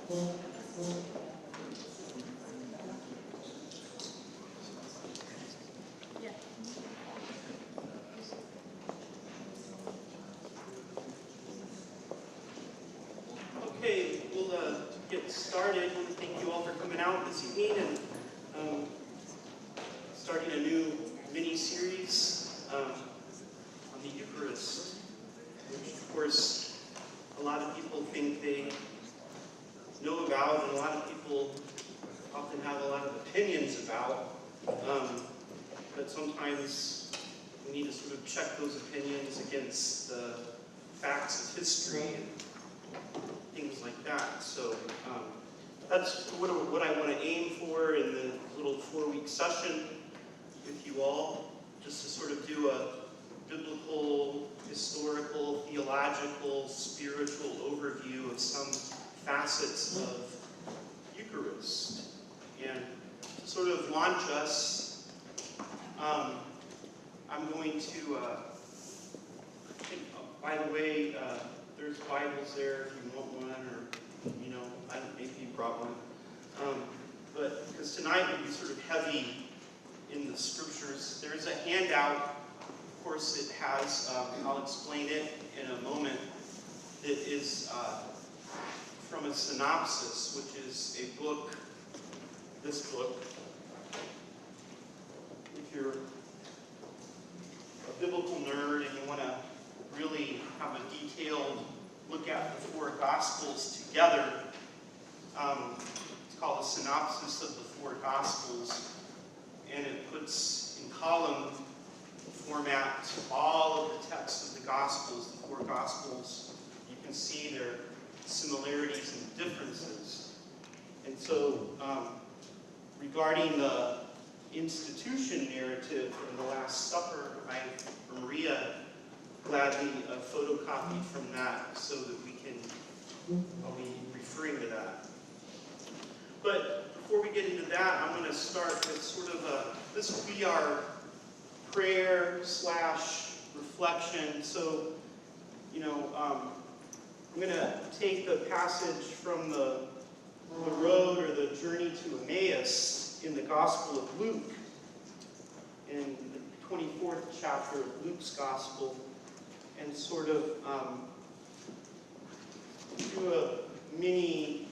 Okay, we'll get started. I want to thank you all for coming out this evening and starting a new mini-series on the Eucharist, which, of course, a lot of people think they know about, and a lot of people often have a lot of opinions about. But sometimes we need to sort of check those opinions against the facts of history and things like that. So that's what I want to aim for in the little 4-week session with you all, just to sort of do a biblical, historical, theological, spiritual overview of some facets of Eucharist. And to sort of launch us, I'm going to, by the way, there's Bibles there if you want one, or, I don't know, maybe you brought one. But because tonight will be sort of heavy in the scriptures, there's a handout. Of course, it has, I'll explain it in a moment, that is from a synopsis, which is a book, this book. If you're a biblical nerd and you want to really have a detailed look at the 4 Gospels together, it's called a synopsis of the 4 Gospels, and it puts in column format all of the texts of the Gospels, the 4 Gospels. You can see their similarities and differences. And so, regarding the institution narrative from the Last Supper, Maria gladly photocopied from that so that I'll be referring to that. But before we get into that, I'm going to start with sort of this will be our prayer / reflection. So, I'm going to take the passage from the road or the journey to Emmaus in the Gospel of Luke, in the 24th chapter of Luke's Gospel, and sort of do a mini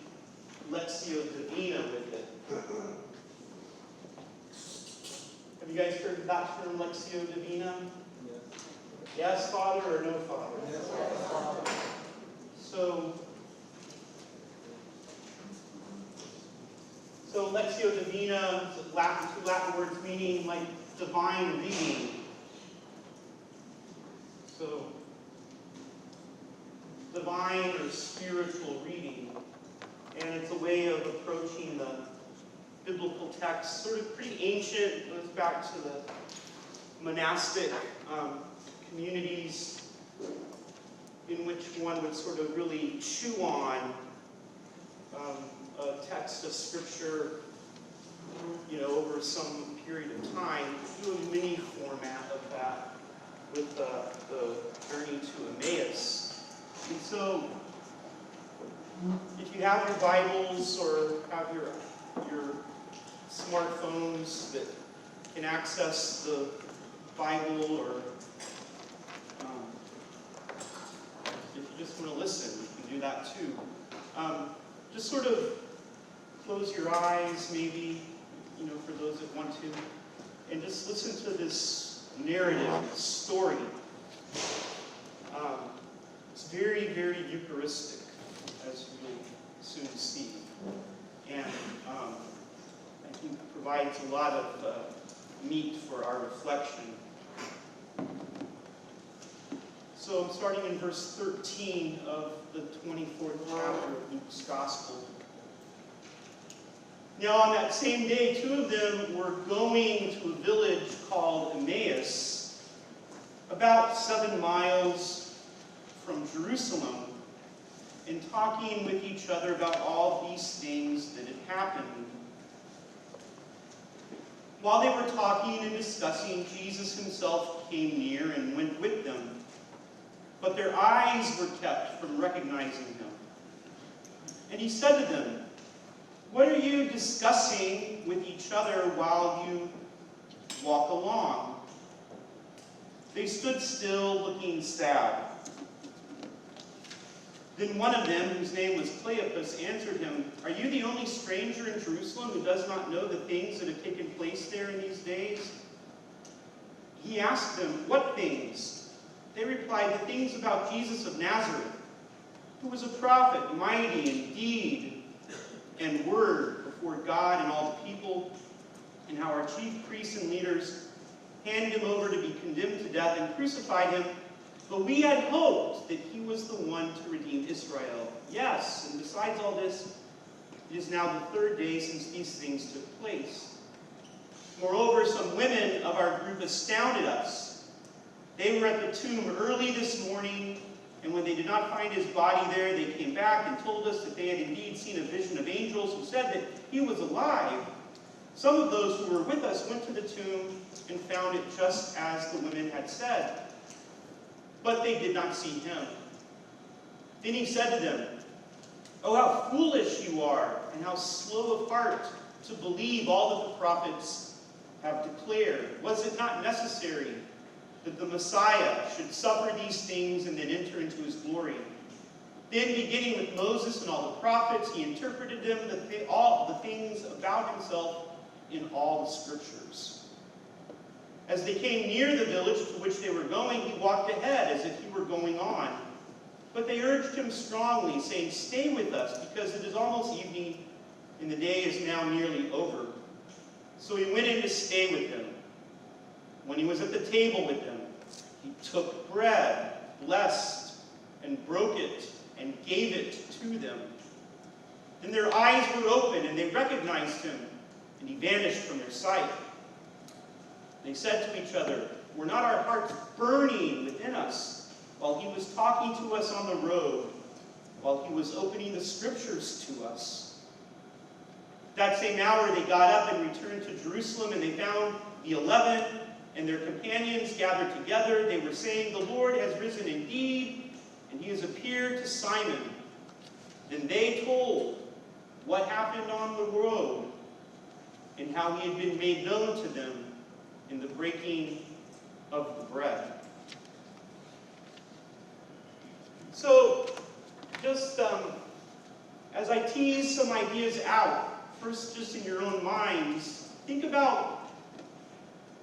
Lectio Divina with it. Have you guys heard that term, Lectio Divina? Yes. Yes, Father, or no Father? Yes, Father. So Lectio Divina is two Latin words meaning like divine reading. So, divine or spiritual reading. And it's a way of approaching the biblical text, sort of pretty ancient, goes back to the monastic communities in which one would sort of really chew on a text of Scripture, over some period of time, do a mini format of that with the journey to Emmaus. And so, if you have your Bibles or have your smartphones that can access the Bible, or if you just want to listen, you can do that too. Just sort of close your eyes, maybe, for those that want to, and just listen to this narrative, this story. It's very, very Eucharistic, as you'll soon see. And I think it provides a lot of meat for our reflection. So I'm starting in verse 13 of the 24th chapter of Luke's Gospel. Now on that same day, 2 of them were going to a village called Emmaus, about 7 miles from Jerusalem, and talking with each other about all these things that had happened. While they were talking and discussing, Jesus himself came near and went with them, but their eyes were kept from recognizing him. And he said to them, "What are you discussing with each other while you walk along?" They stood still, looking sad. Then one of them, whose name was Cleopas, answered him, "Are you the only stranger in Jerusalem who does not know the things that have taken place there in these days?" He asked them, "What things?" They replied, "The things about Jesus of Nazareth, who was a prophet, mighty in deed and word before God and all the people, and how our chief priests and leaders handed him over to be condemned to death and crucified him. But we had hoped that he was the one to redeem Israel. Yes, and besides all this, it is now the third day since these things took place. Moreover, some women of our group astounded us. They were at the tomb early this morning, and when they did not find his body there, they came back and told us that they had indeed seen a vision of angels who said that he was alive. Some of those who were with us went to the tomb and found it just as the women had said, but they did not see him." Then he said to them, "Oh, how foolish you are, and how slow of heart to believe all that the prophets have declared. Was it not necessary that the Messiah should suffer these things and then enter into his glory?" Then, beginning with Moses and all the prophets, he interpreted them all the things about himself in all the scriptures. As they came near the village to which they were going, he walked ahead as if he were going on. But they urged him strongly, saying, "Stay with us, because it is almost evening, and the day is now nearly over." So he went in to stay with them. When he was at the table with them, he took bread, blessed, and broke it, and gave it to them. Then their eyes were opened, and they recognized him, and he vanished from their sight. They said to each other, "Were not our hearts burning within us while he was talking to us on the road, while he was opening the scriptures to us?" That same hour they got up and returned to Jerusalem, and they found the 11 and their companions gathered together. They were saying, "The Lord has risen indeed, and he has appeared to Simon." Then they told what happened on the road and how he had been made known to them in the breaking of the bread. So, just as I tease some ideas out, first just in your own minds, think about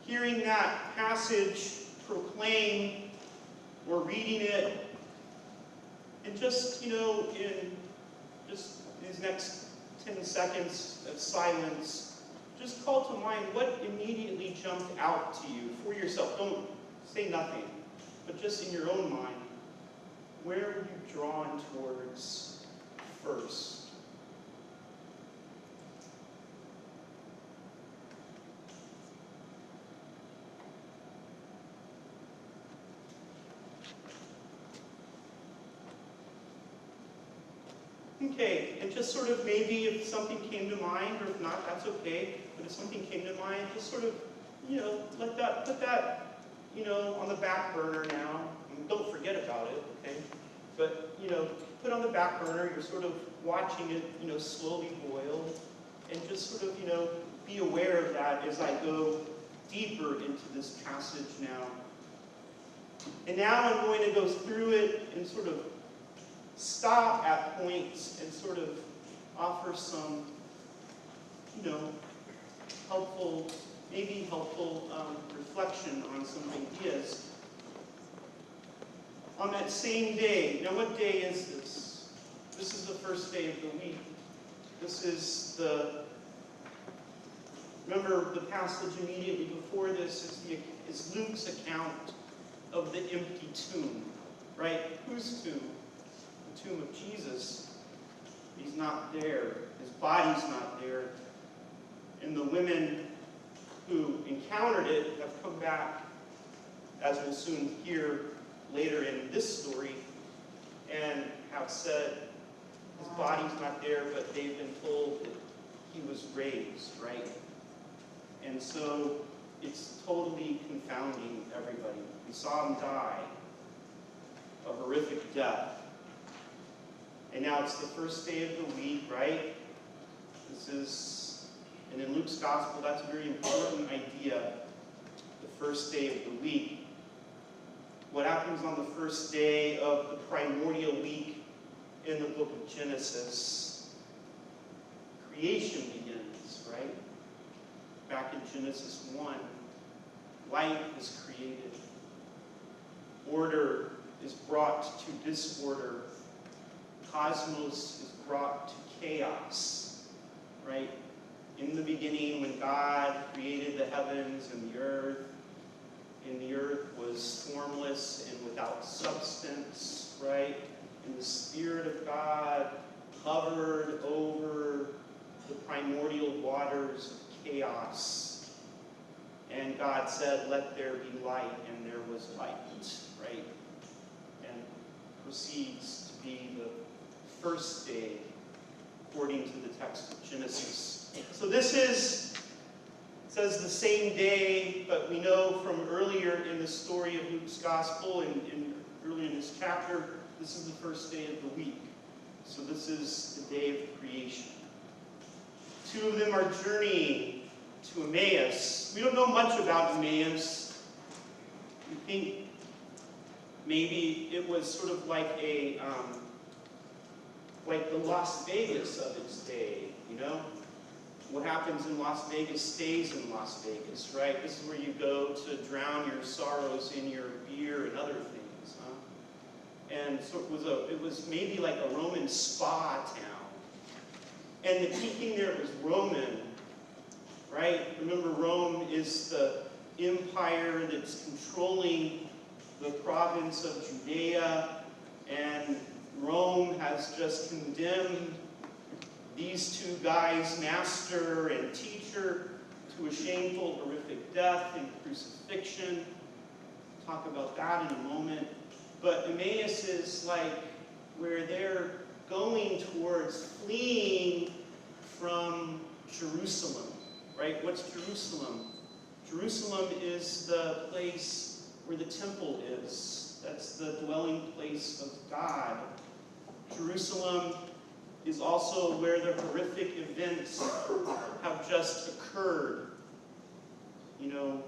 hearing that passage proclaimed or reading it, and just, in just these next 10 seconds of silence, just call to mind what immediately jumped out to you for yourself. Don't say nothing, but just in your own mind, where are you drawn towards first? Okay, and just sort of maybe if something came to mind, or if not, that's okay. But if something came to mind, just sort of, put that, on the back burner now. And don't forget about it, okay? But, put on the back burner. You're sort of watching it, slowly boil. And just sort of, be aware of that as I go deeper into this passage now. And now I'm going to go through it and sort of stop at points and sort of offer some, helpful reflection on some ideas. On that same day, now what day is this? This is the first day of the week. This is remember the passage immediately before this is Luke's account of the empty tomb, right? Whose tomb? The tomb of Jesus. He's not there. His body's not there. And the women who encountered it have come back, as we'll soon hear later in this story, and have said his body's not there, but they've been told that he was raised, right? And so it's totally confounding everybody. We saw him die a horrific death. And now it's the first day of the week, right? And in Luke's gospel, that's a very important idea, the first day of the week. What happens on the first day of the primordial week in the book of Genesis? Creation begins, right? Back in Genesis 1, light is created. Order is brought to disorder. Cosmos is brought to chaos, right? In the beginning, when God created the heavens and the earth was formless and without substance, right? And the Spirit of God hovered over the primordial waters of chaos. And God said, "Let there be light," and there was light, right? And proceeds to be the first day, according to the text of Genesis. So this says the same day, but we know from earlier in the story of Luke's gospel, earlier in this chapter, this is the first day of the week. So this is the day of creation. Two of them are journeying to Emmaus. We don't know much about Emmaus. We think maybe it was sort of like the Las Vegas of its day, you know? What happens in Las Vegas stays in Las Vegas, right? This is where you go to drown your sorrows in your beer and other things, huh? And so it was maybe like a Roman spa town. And the key thing there was Roman, right? Remember, Rome is the empire that's controlling the province of Judea, and Rome has just condemned these two guys, master and teacher, to a shameful, horrific death and crucifixion. We'll talk about that in a moment. But Emmaus is like where they're going towards fleeing from Jerusalem, right? What's Jerusalem? Jerusalem is the place where the temple is. That's the dwelling place of God. Jerusalem is also where the horrific events have just occurred. You know,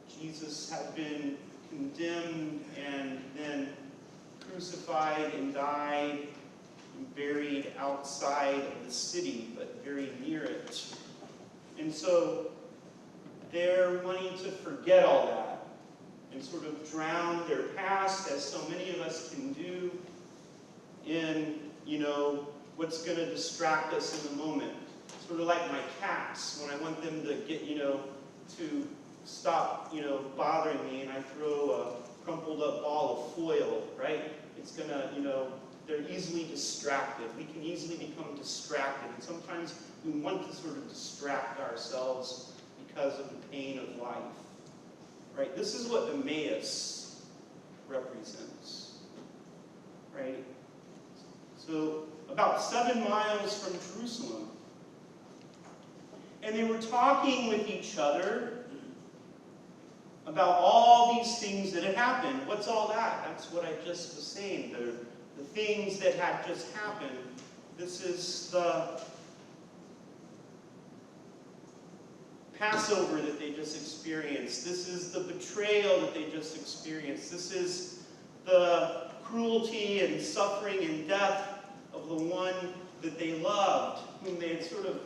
Jesus had been condemned and then crucified and died and buried outside of the city, but very near it. And so they're wanting to forget all that and sort of drown their past, as so many of us can do, in, you know, what's going to distract us in the moment. Sort of like my cats, when I want them to get, you know, to stop, you know, bothering me, and I throw a crumpled up ball of foil, right? It's going to, you know, they're easily distracted. We can easily become distracted. And sometimes we want to sort of distract ourselves because of the pain of life, right? This is what Emmaus represents, right? So about 7 miles from Jerusalem. And they were talking with each other about all these things that had happened. What's all that? That's what I just was saying. The things that had just happened. This is the Passover that they just experienced. This is the betrayal that they just experienced. This is the cruelty and suffering and death of the one that they loved, whom they had sort of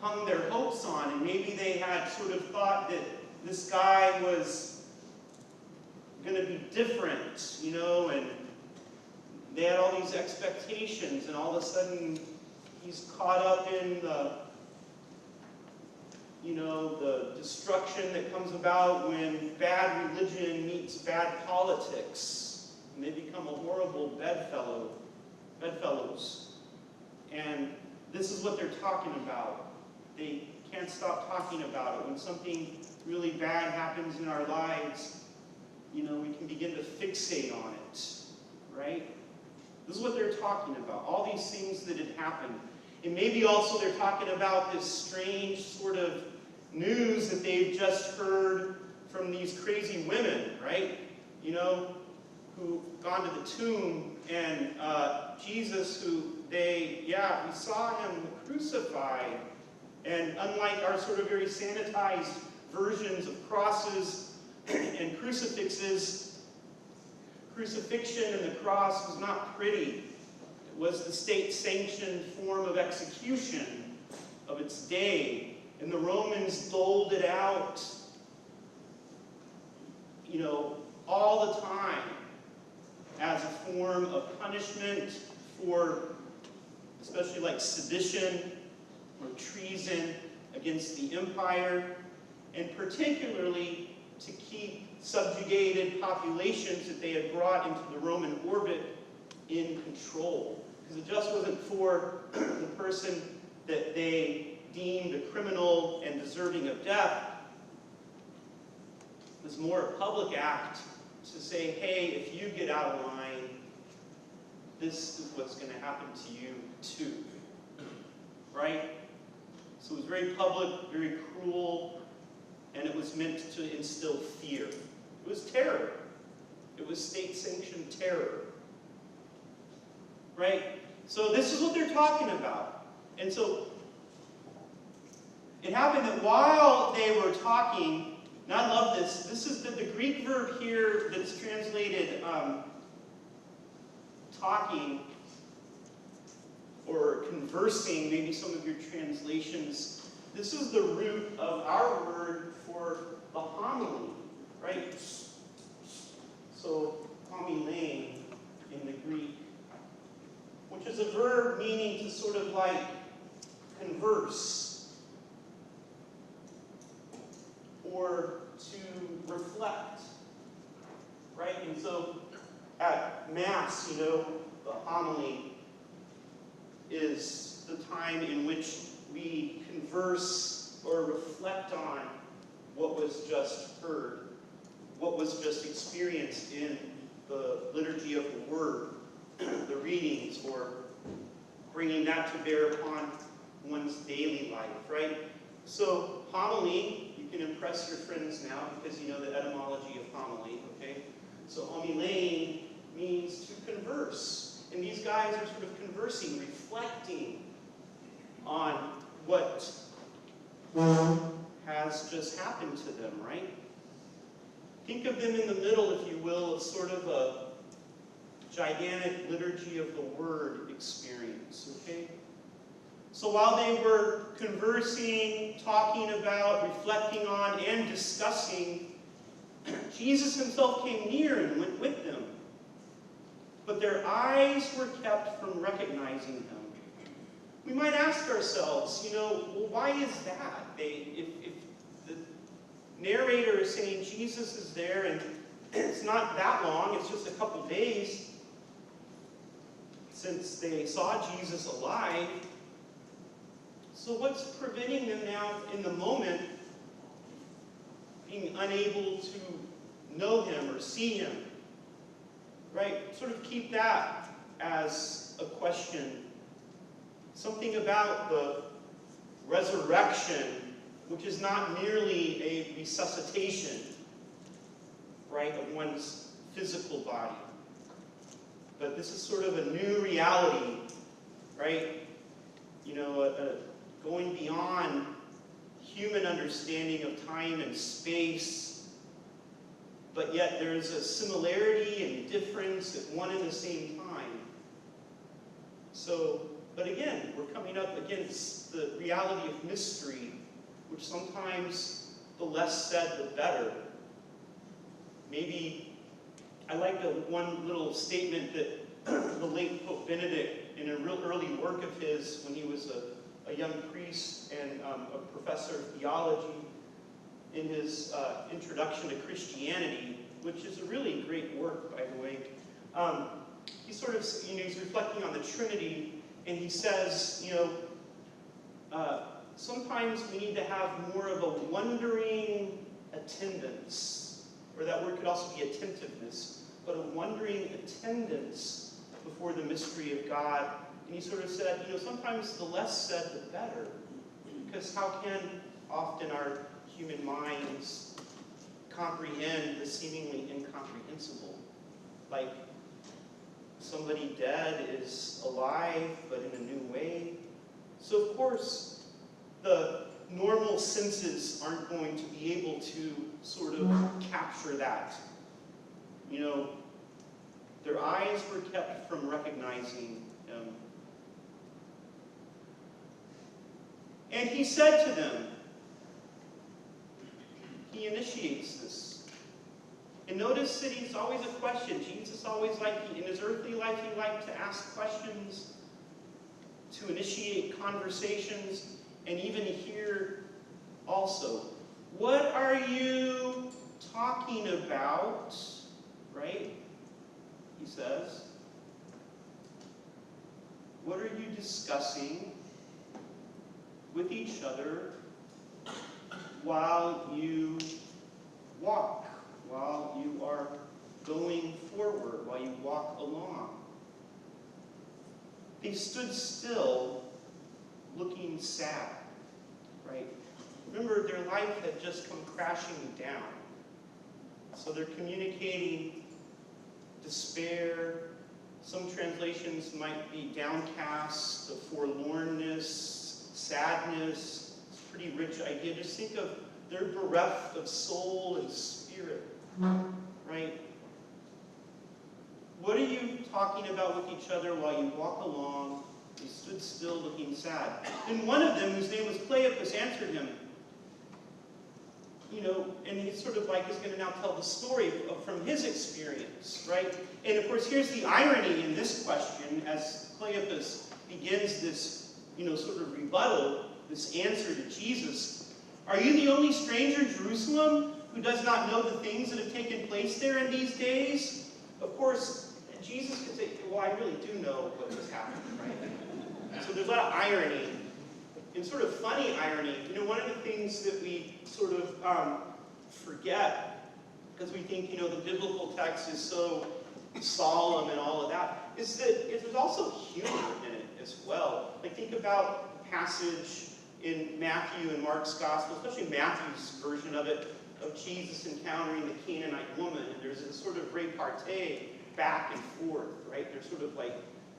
hung their hopes on. And maybe they had sort of thought that this guy was going to be different, you know, and they had all these expectations, and all of a sudden he's caught up in the, you know, the destruction that comes about when bad religion meets bad politics, and they become a horrible bedfellows. And this is what they're talking about. They can't stop talking about it. When something really bad happens in our lives, you know, we can begin to fixate on it, right? This is what they're talking about, all these things that had happened. And maybe also they're talking about this strange sort of news that they've just heard from these crazy women, right? You know, who gone to the tomb, and Jesus, who we saw him crucified. And unlike our sort of very sanitized versions of crosses and crucifixes, crucifixion and the cross was not pretty. It was the state-sanctioned form of execution of its day. And the Romans doled it out, all the time as a form of punishment for especially like sedition or treason against the empire, and particularly to keep subjugated populations that they had brought into the Roman orbit in control. Because it just wasn't for the person that they deemed a criminal and deserving of death. It was more a public act to say, hey, if you get out of line, this is what's going to happen to you too. Right? So it was very public, very cruel, and it was meant to instill fear. It was terror. It was state-sanctioned terror. Right? So this is what they're talking about. And so it happened that while they were talking, and I love this, this is the Greek verb here that's translated talking or conversing, maybe some of your translations. This is the root of our word for the homily, right? So, homilein in the Greek, which is a verb meaning to sort of like converse or to reflect, right? And so at Mass, the homily is the time in which we converse or reflect on what was just heard, what was just experienced in the liturgy of the Word, the readings, or bringing that to bear upon one's daily life, right? So homily, you can impress your friends now because you know the etymology of homily, okay? So homilein means to converse. And these guys are sort of conversing, reflecting on what has just happened to them, right? Think of them in the middle, if you will, of sort of a gigantic liturgy of the Word experience, okay? So while they were conversing, talking about, reflecting on, and discussing, Jesus himself came near and went with them. But their eyes were kept from recognizing him. We might ask ourselves, well, why is that? If the narrator is saying Jesus is there and it's not that long, it's just a couple days since they saw Jesus alive, so what's preventing them now in the moment being unable to know him or see him? Right? Sort of keep that as a question. Something about the resurrection, which is not merely a resuscitation, right, of one's physical body. But this is sort of a new reality, right? Going beyond human understanding of time and space, but yet there is a similarity and difference at one and the same time. So, but again, we're coming up against the reality of mystery, which sometimes the less said, the better. Maybe, I like the one little statement that the late Pope Benedict, in a real early work of his, when he was a young priest and a professor of theology, in his Introduction to Christianity, which is a really great work, by the way. He sort of, he's reflecting on the Trinity, and he says, sometimes we need to have more of a wondering attendance, or that word could also be attentiveness, but a wondering attendance before the mystery of God. And he sort of said, sometimes the less said, the better, because how can often our human minds comprehend the seemingly incomprehensible? like somebody dead is alive, but in a new way. So of course, the normal senses aren't going to be able to sort of capture that. You know, their eyes were kept from recognizing him. And he said to them, he initiates this. And notice that he's always a question. Jesus always in his earthly life, he liked to ask questions, to initiate conversations, and even here also. What are you talking about? Right? He says. What are you discussing with each other while you walk, while you are going forward, while you walk along? They stood still, looking sad, right? Remember, their life had just come crashing down. So they're communicating despair. Some translations might be downcast, the forlornness, sadness. It's a pretty rich idea. Just think of they're bereft of soul and spirit, right? What are you talking about with each other while you walk along? He stood still looking sad. And one of them, whose name was Cleopas, answered him. You know, and he sort of is going to now tell the story from his experience, right? And of course, here's the irony in this question as Cleopas begins this, sort of rebuttal, this answer to Jesus. Are you the only stranger in Jerusalem who does not know the things that have taken place there in these days? Of course, Jesus could say, well, I really do know what has happened, right? So there's a lot of irony, and sort of funny irony. One of the things that we sort of forget, because we think, the biblical text is so solemn and all of that, is that there's also humor in it as well. Think about a passage in Matthew and Mark's Gospel, especially Matthew's version of it, of Jesus encountering the Canaanite woman, and there's this sort of repartee back and forth, right? There's sort of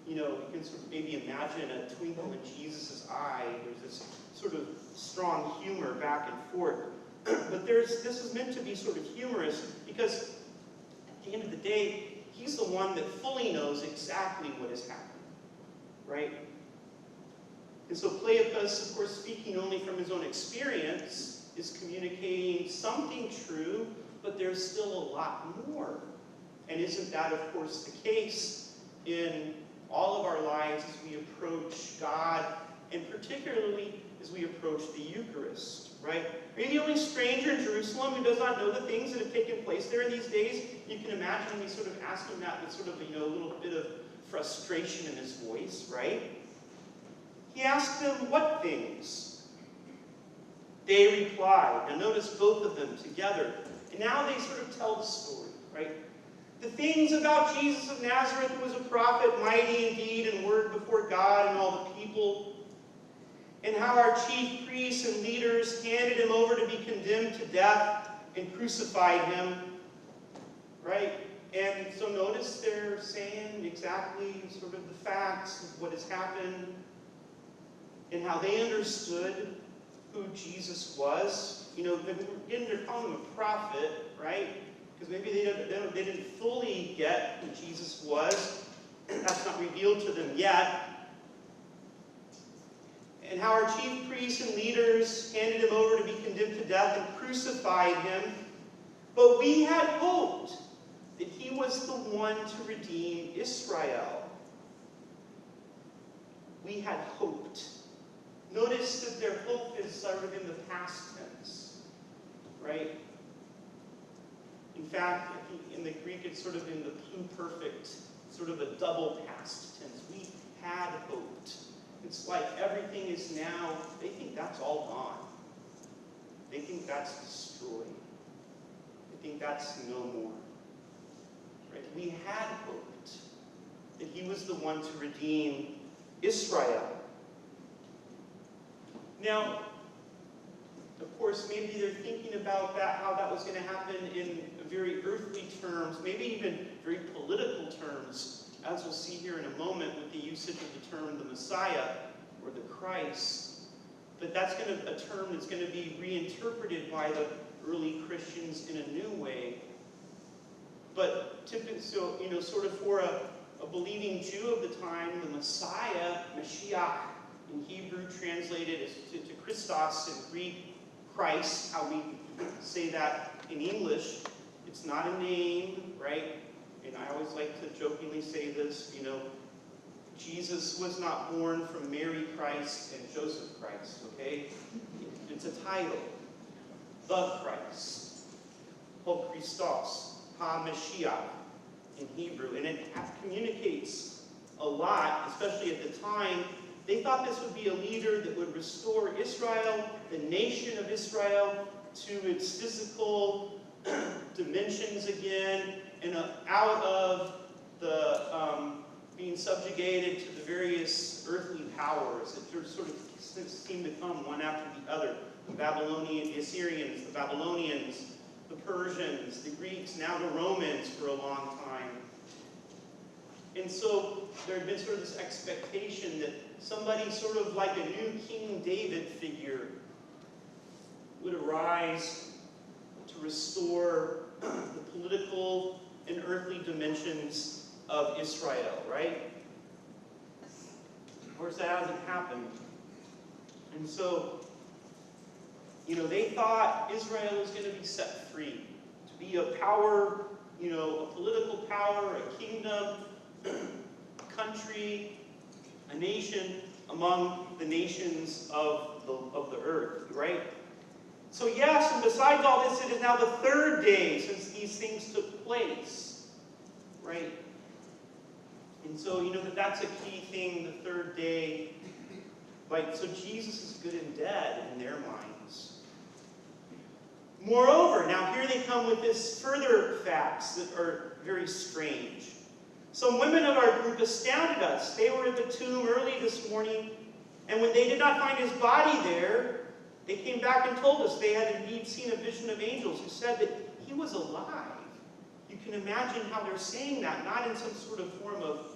you can sort of maybe imagine a twinkle in Jesus' eye. There's this sort of strong humor back and forth. But this is meant to be sort of humorous because at the end of the day, he's the one that fully knows exactly what is happening, right? And so Cleopas, of course, speaking only from his own experience, is communicating something true, but there's still a lot more. And isn't that, of course, the case in all of our lives as we approach God, and particularly as we approach the Eucharist, right? Are you the only stranger in Jerusalem who does not know the things that have taken place there in these days? You can imagine me sort of asking that with sort of, a little bit of frustration in his voice, right? He asked them, what things? They replied. Now notice both of them together. And now they sort of tell the story, right? The things about Jesus of Nazareth, who was a prophet, mighty in deed and word before God and all the people, and how our chief priests and leaders handed him over to be condemned to death and crucified him, right? And so notice they're saying exactly sort of the facts of what has happened and how they understood who Jesus was. They're calling him a prophet, right? Because maybe they didn't fully get who Jesus was. That's not revealed to them yet. And how our chief priests and leaders handed him over to be condemned to death and crucified him. But we had hoped that he was the one to redeem Israel. We had hoped. Notice that their hope is sort of in the past tense, right? In fact, in the Greek, it's sort of in the pluperfect, sort of a double past tense. We had hoped. It's like everything is now, they think that's all gone. They think that's destroyed. They think that's no more. Right? We had hoped that he was the one to redeem Israel. Now, of course, maybe they're thinking about that, how that was going to happen in very earthly terms. Maybe maybe even very political terms, as we'll see here in a moment with the usage of the term the Messiah or the Christ. But that's a term that's going to be reinterpreted by the early Christians in a new way. But typically, so, sort of for a believing Jew of the time, the Messiah, Mashiach, in Hebrew translated to Christos, in Greek, Christ, how we say that in English. It's not a name, right? And I always like to jokingly say this, Jesus was not born from Mary Christ and Joseph Christ, okay? It's a title. The Christ. Ho Christos. Ha-Mashiach in Hebrew. And it communicates a lot, especially at the time. They thought this would be a leader that would restore Israel, the nation of Israel, to its physical dimensions again, and out of the being subjugated to the various earthly powers that sort of seem to come one after the other. The Assyrians, the Babylonians, the Persians, the Greeks, now the Romans for a long time. And so there had been sort of this expectation that somebody sort of like a new King David figure would arise to restore the political and earthly dimensions of Israel, right? Of course, that hasn't happened. And so, they thought Israel was going to be set free, to be a power, a political power, a kingdom, a country, a nation among the nations of the earth, right? So yes, and besides all this, it is now the third day since these things took place, right? And so, that's a key thing, the third day. Like, so Jesus is good and dead in their minds. Moreover, now here they come with this further facts that are very strange. Some women of our group astounded us. They were at the tomb early this morning, and when they did not find his body there, they came back and told us they had indeed seen a vision of angels who said that he was alive. You can imagine how they're saying that, not in some sort of form of,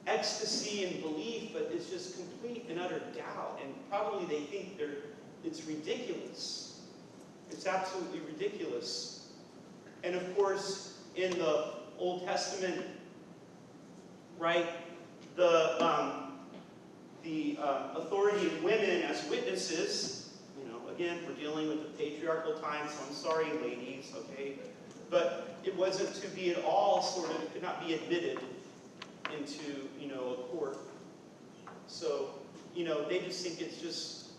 ecstasy and belief, but it's just complete and utter doubt. And probably they think it's ridiculous. It's absolutely ridiculous. And of course, in the Old Testament, right, the authority of women as witnesses, again, we're dealing with the patriarchal time, so I'm sorry, ladies, okay? But it wasn't to be at all it could not be admitted into, a court. So, they just think it's just,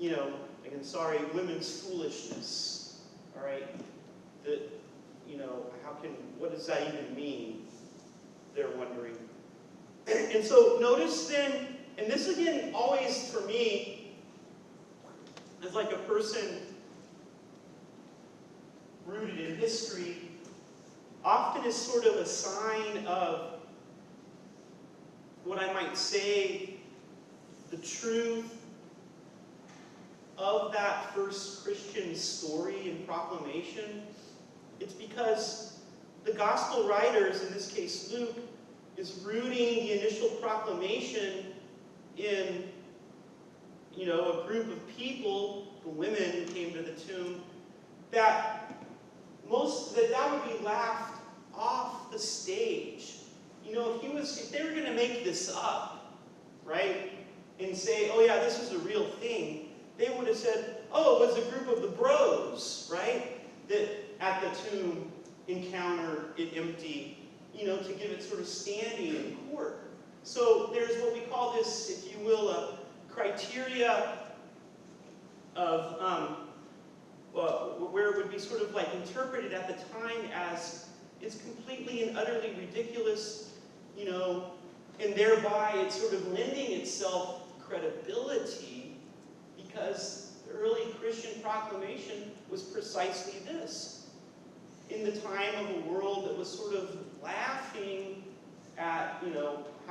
again, sorry, women's foolishness, all right? That, what does that even mean? They're wondering. And so notice then, and this again, always for me, is like a person rooted in history, often is sort of a sign of what I might say, the truth of that first Christian story and proclamation. It's because the gospel writers, in this case Luke, is rooting the initial proclamation in, a group of people, the women who came to the tomb, that would be laughed off the stage. If they were going to make this up, right, and say, oh yeah, this is a real thing, they would have said, oh, it was a group of the bros, right, that at the tomb encountered it empty, to give it sort of standing in court. So there's what we call this, if you will, a criteria of where it would be sort of like interpreted at the time as it's completely and utterly ridiculous, and thereby it's sort of lending itself credibility because the early Christian proclamation was precisely this. In the time of a world that was sort of laughing at,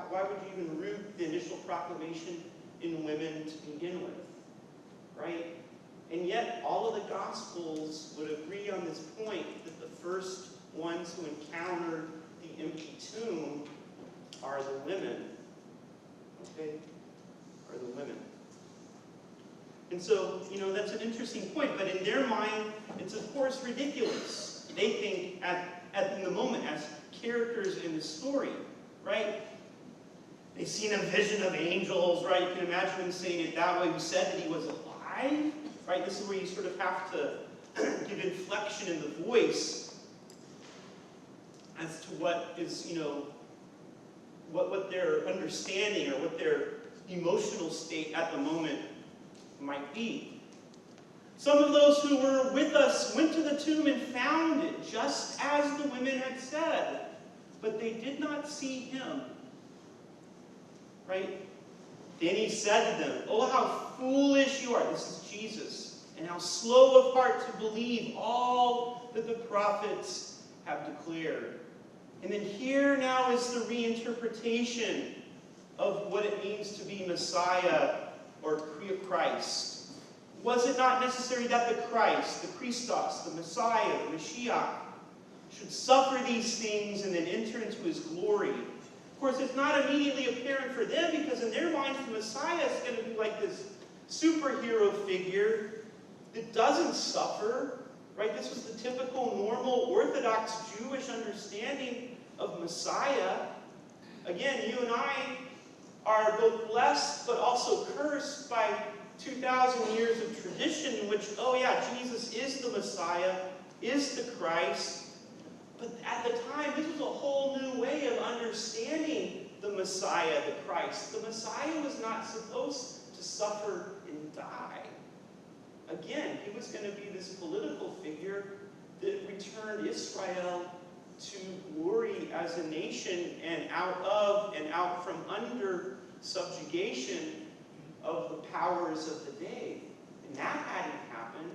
why would you even root the initial proclamation in women to begin with, right? And yet all of the Gospels would agree on this point that the first ones who encountered the empty tomb are the women. Okay? Are the women. And so, that's an interesting point, but in their mind, it's of course ridiculous. They think in the moment as characters in the story, right? They've seen a vision of angels, right? You can imagine them saying it that way, who said that he was alive, right? This is where you sort of have to give inflection in the voice as to what is, what their understanding or what their emotional state at the moment might be. Some of those who were with us went to the tomb and found it just as the women had said, but they did not see him. Right? Then he said to them, "Oh, how foolish you are." This is Jesus. "And how slow of heart to believe all that the prophets have declared." And then here now is the reinterpretation of what it means to be Messiah or Christ. Was it not necessary that the Christ, the Christos, the Messiah, the Mashiach, should suffer these things and then enter into his glory? Of course, it's not immediately apparent for them because in their minds the Messiah is going to be like this superhero figure that doesn't suffer. Right? This was the typical, normal, Orthodox Jewish understanding of Messiah. Again, you and I are both blessed but also cursed by 2,000 years of tradition in which, oh yeah, Jesus is the Messiah, is the Christ. But at the time, this was a whole new way of understanding the Messiah, the Christ. The Messiah was not supposed to suffer and die. Again, he was going to be this political figure that returned Israel to glory as a nation and out from under subjugation of the powers of the day. And that hadn't happened.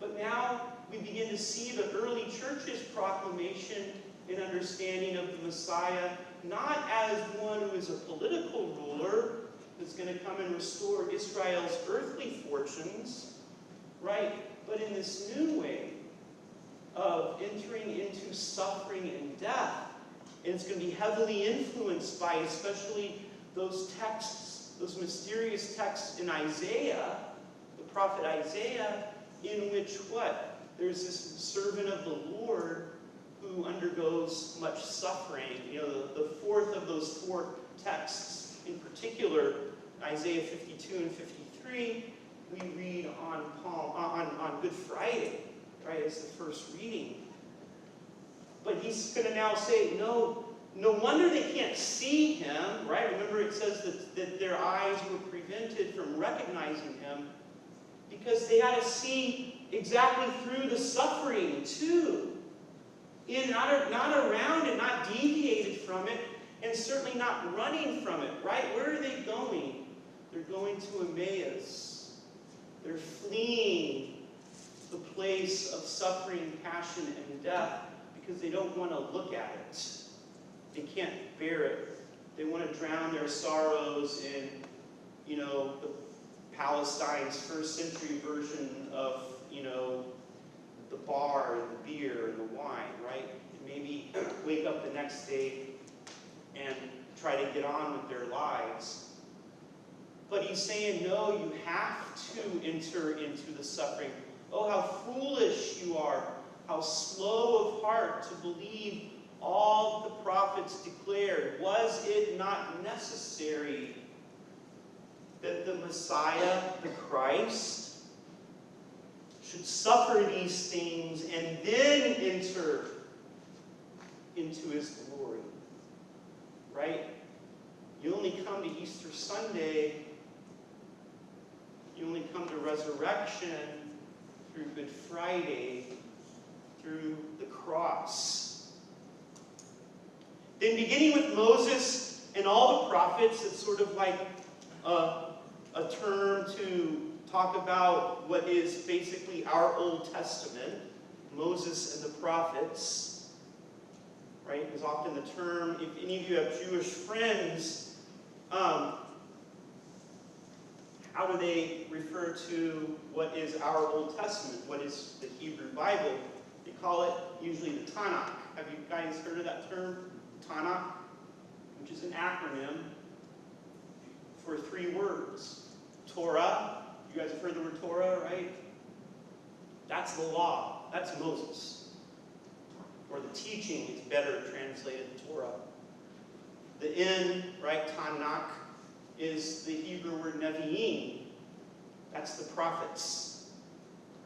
But now we begin to see the early church's proclamation and understanding of the Messiah not as one who is a political ruler that's going to come and restore Israel's earthly fortunes, right? But in this new way of entering into suffering and death. And it's going to be heavily influenced by especially those texts, those mysterious texts in Isaiah, the prophet Isaiah, in which what? There's this servant of the Lord who undergoes much suffering. The fourth of those four texts, in particular, Isaiah 52 and 53, we read on Good Friday, right, as the first reading. But he's going to now say, no wonder they can't see him, right? Remember it says that their eyes were prevented from recognizing him because they had to see exactly through the suffering too. Not around it, not deviated from it, and certainly not running from it, right? Where are they going? They're going to Emmaus. They're fleeing the place of suffering, passion, and death because they don't want to look at it. They can't bear it. They want to drown their sorrows in, the Palestine's first century version of, the bar and the beer and the wine, right? And maybe wake up the next day and try to get on with their lives. But he's saying, no, you have to enter into the suffering. Oh, how foolish you are. How slow of heart to believe all the prophets declared. Was it not necessary that the Messiah, the Christ, should suffer these things and then enter into his glory? Right? You only come to Easter Sunday, you only come to resurrection through Good Friday, through the cross. Then beginning with Moses and all the prophets, it's sort of like a term to talk about what is basically our Old Testament, Moses and the prophets, right? Is often the term. If any of you have Jewish friends, how do they refer to what is our Old Testament? What is the Hebrew Bible? They call it usually the Tanakh, guys heard of that term? Tanakh, which is an acronym for 3 words. Torah, you guys have heard the word Torah, right? That's the law. That's Moses. Or the teaching is better translated Torah. The N, right, Tanakh, is the Hebrew word Nevi'im. That's the prophets,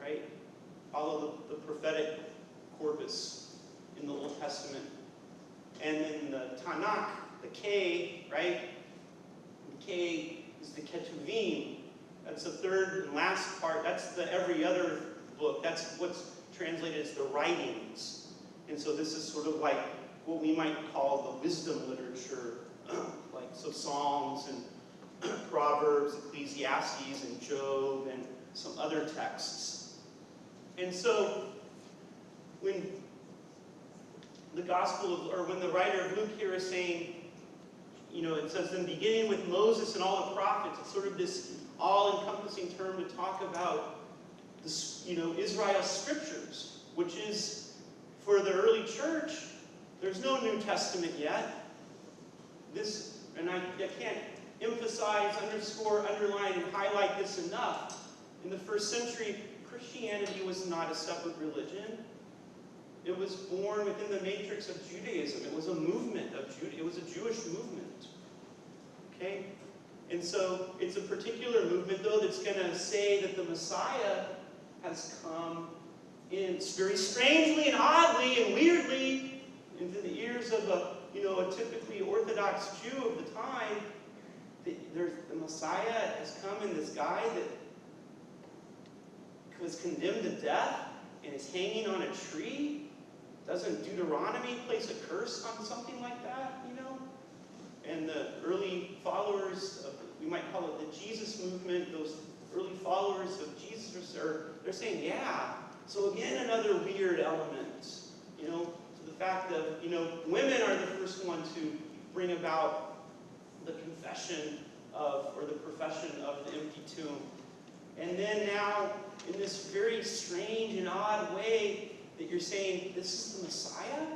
right? Follow the prophetic corpus in the Old Testament. And then the Tanakh, the K, right? The K is the Ketuvim. That's the third and last part. That's the every other book. That's what's translated as the writings. And so this is sort of like what we might call the wisdom literature, like so Psalms and Proverbs, Ecclesiastes, and Job, and some other texts. And so when the when the writer of Luke here is saying, it says, then beginning with Moses and all the prophets, it's sort of this all-encompassing term to talk about this, Israel's scriptures, which is, for the early church, there's no New Testament yet. And I can't emphasize, underscore, underline, and highlight this enough. In the first century, Christianity was not a separate religion. It was born within the matrix of Judaism. It was a movement of Judaism. It was a Jewish movement. Okay? And so it's a particular movement, though, that's going to say that the Messiah has come in very strangely and oddly and weirdly into the ears of a typically Orthodox Jew of the time. The Messiah has come in this guy that was condemned to death and is hanging on a tree. Doesn't Deuteronomy place a curse on something like that, And the early followers of, we might call it the Jesus movement, those early followers of Jesus, they're saying, yeah. So again, another weird element, to the fact that, women are the first one to bring about the confession of, or the profession of the empty tomb. And then now, in this very strange and odd way, that you're saying, this is the Messiah?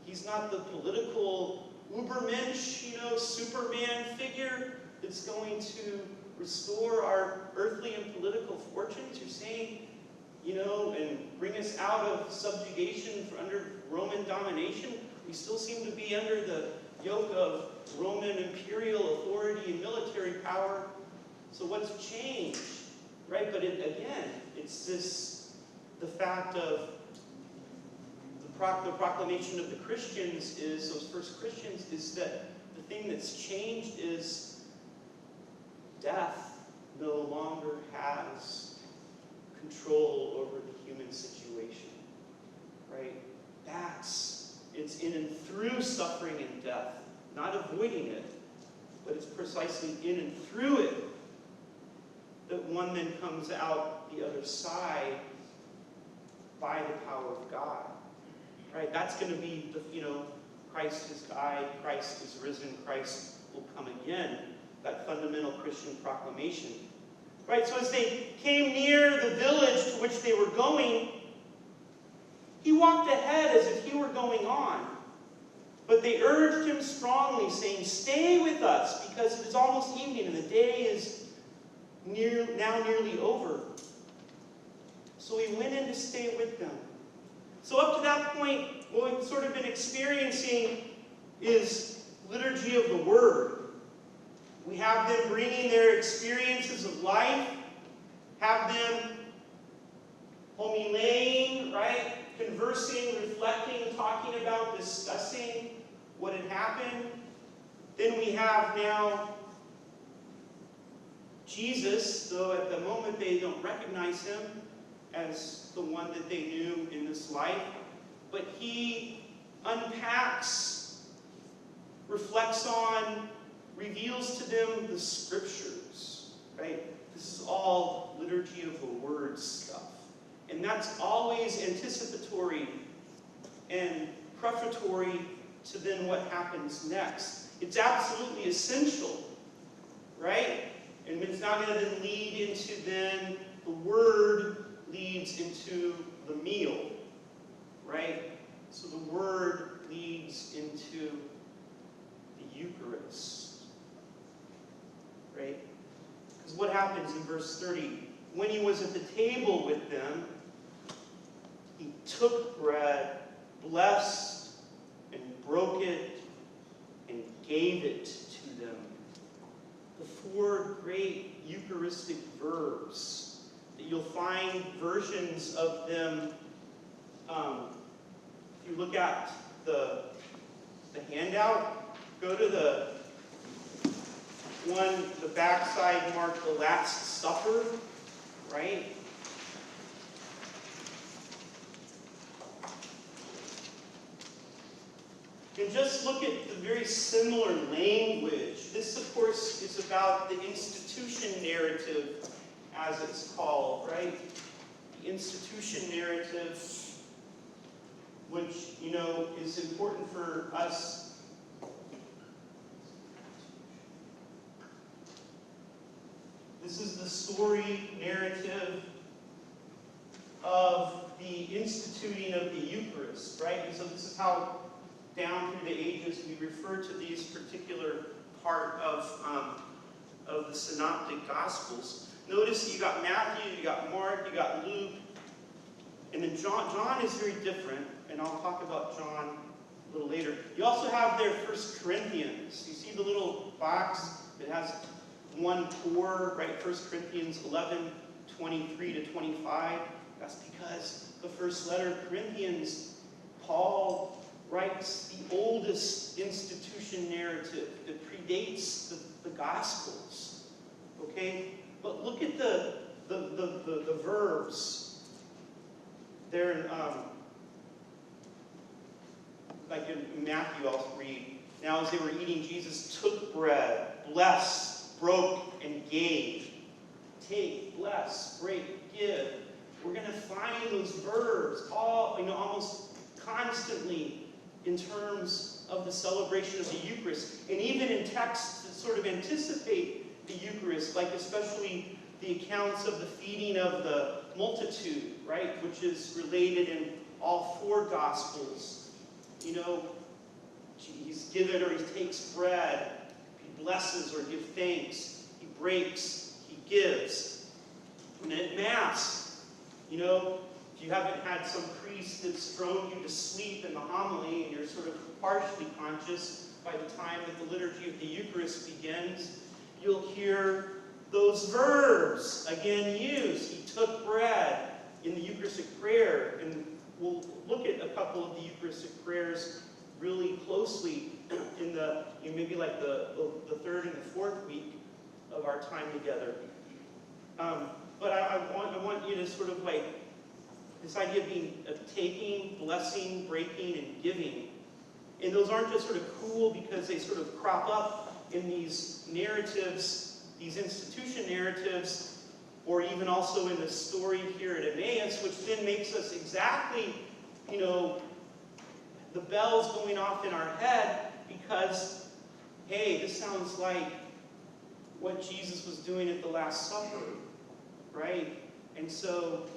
He's not the political Ubermensch, Superman figure that's going to restore our earthly and political fortunes. You're saying, and bring us out of subjugation under Roman domination. We still seem to be under the yoke of Roman imperial authority and military power. So what's changed? Right? But it's the fact of the proclamation of the Christians is, those first Christians, is that the thing that's changed is death no longer has control over the human situation. Right? It's in and through suffering and death, not avoiding it, but it's precisely in and through it that one then comes out the other side by the power of God. Right? That's going to be Christ has died, Christ is risen, Christ will come again. That fundamental Christian proclamation. Right? So as they came near the village to which they were going, he walked ahead as if he were going on. But they urged him strongly, saying, stay with us, because it is almost evening and the day is now nearly over. So he went in to stay with them. So up to that point, what we've sort of been experiencing is liturgy of the Word. We have them bringing their experiences of life, have them homileing, right? Conversing, reflecting, talking about, discussing what had happened. Then we have now Jesus, though at the moment they don't recognize him as the one that they knew in this life, but he unpacks, reflects on, reveals to them the scriptures, right? This is all liturgy of the word stuff. And that's always anticipatory and prefatory to then what happens next. It's absolutely essential, right? And it's not going to then lead into then the word leads into the meal, right? So the word leads happens in verse 30. When he was at the table with them, he took bread, blessed, and broke it, and gave it to them. The four great Eucharistic verbs that you'll find versions of them. If you look at the handout, go to the backside marked the Last Supper, right? And just look at the very similar language. This, of course, is about the institution narrative, as it's called, right? The institution narrative, which, is important for us. This is the story narrative of the instituting of the Eucharist, right? And so this is how, down through the ages, we refer to these particular part of the Synoptic Gospels. Notice you got Matthew, you got Mark, you got Luke, and then John. John is very different, and I'll talk about John a little later. You also have there 1 Corinthians. You see the little box that has 1:4, right? 1 Corinthians 11, 23 to 25. That's because the first letter of Corinthians, Paul writes the oldest institution narrative that predates the Gospels. Okay? But look at the verbs. They're in, like in Matthew, I'll read. Now as they were eating, Jesus took bread, blessed, broke, and gave. Take, bless, break, give. We're going to find those verbs all, almost constantly in terms of the celebration of the Eucharist. And even in texts that sort of anticipate the Eucharist, like especially the accounts of the feeding of the multitude, right, which is related in all four Gospels. He's given or he takes bread, he blesses or gives thanks, he breaks, he gives. And at Mass, if you haven't had some priest that's thrown you to sleep in the homily and you're sort of partially conscious by the time that the liturgy of the Eucharist begins, you'll hear those verbs again used. He took bread in the Eucharistic prayer, and we'll look at a couple of the Eucharistic prayers really closely in maybe like the third and the fourth week of our time together. But I want you to sort of like this idea of taking, blessing, breaking, and giving. And those aren't just sort of cool because they sort of crop up in these narratives, these institution narratives, or even also in the story here at Emmaus, which then makes us exactly, the bells going off in our head because, hey, this sounds like what Jesus was doing at the Last Supper, right? And so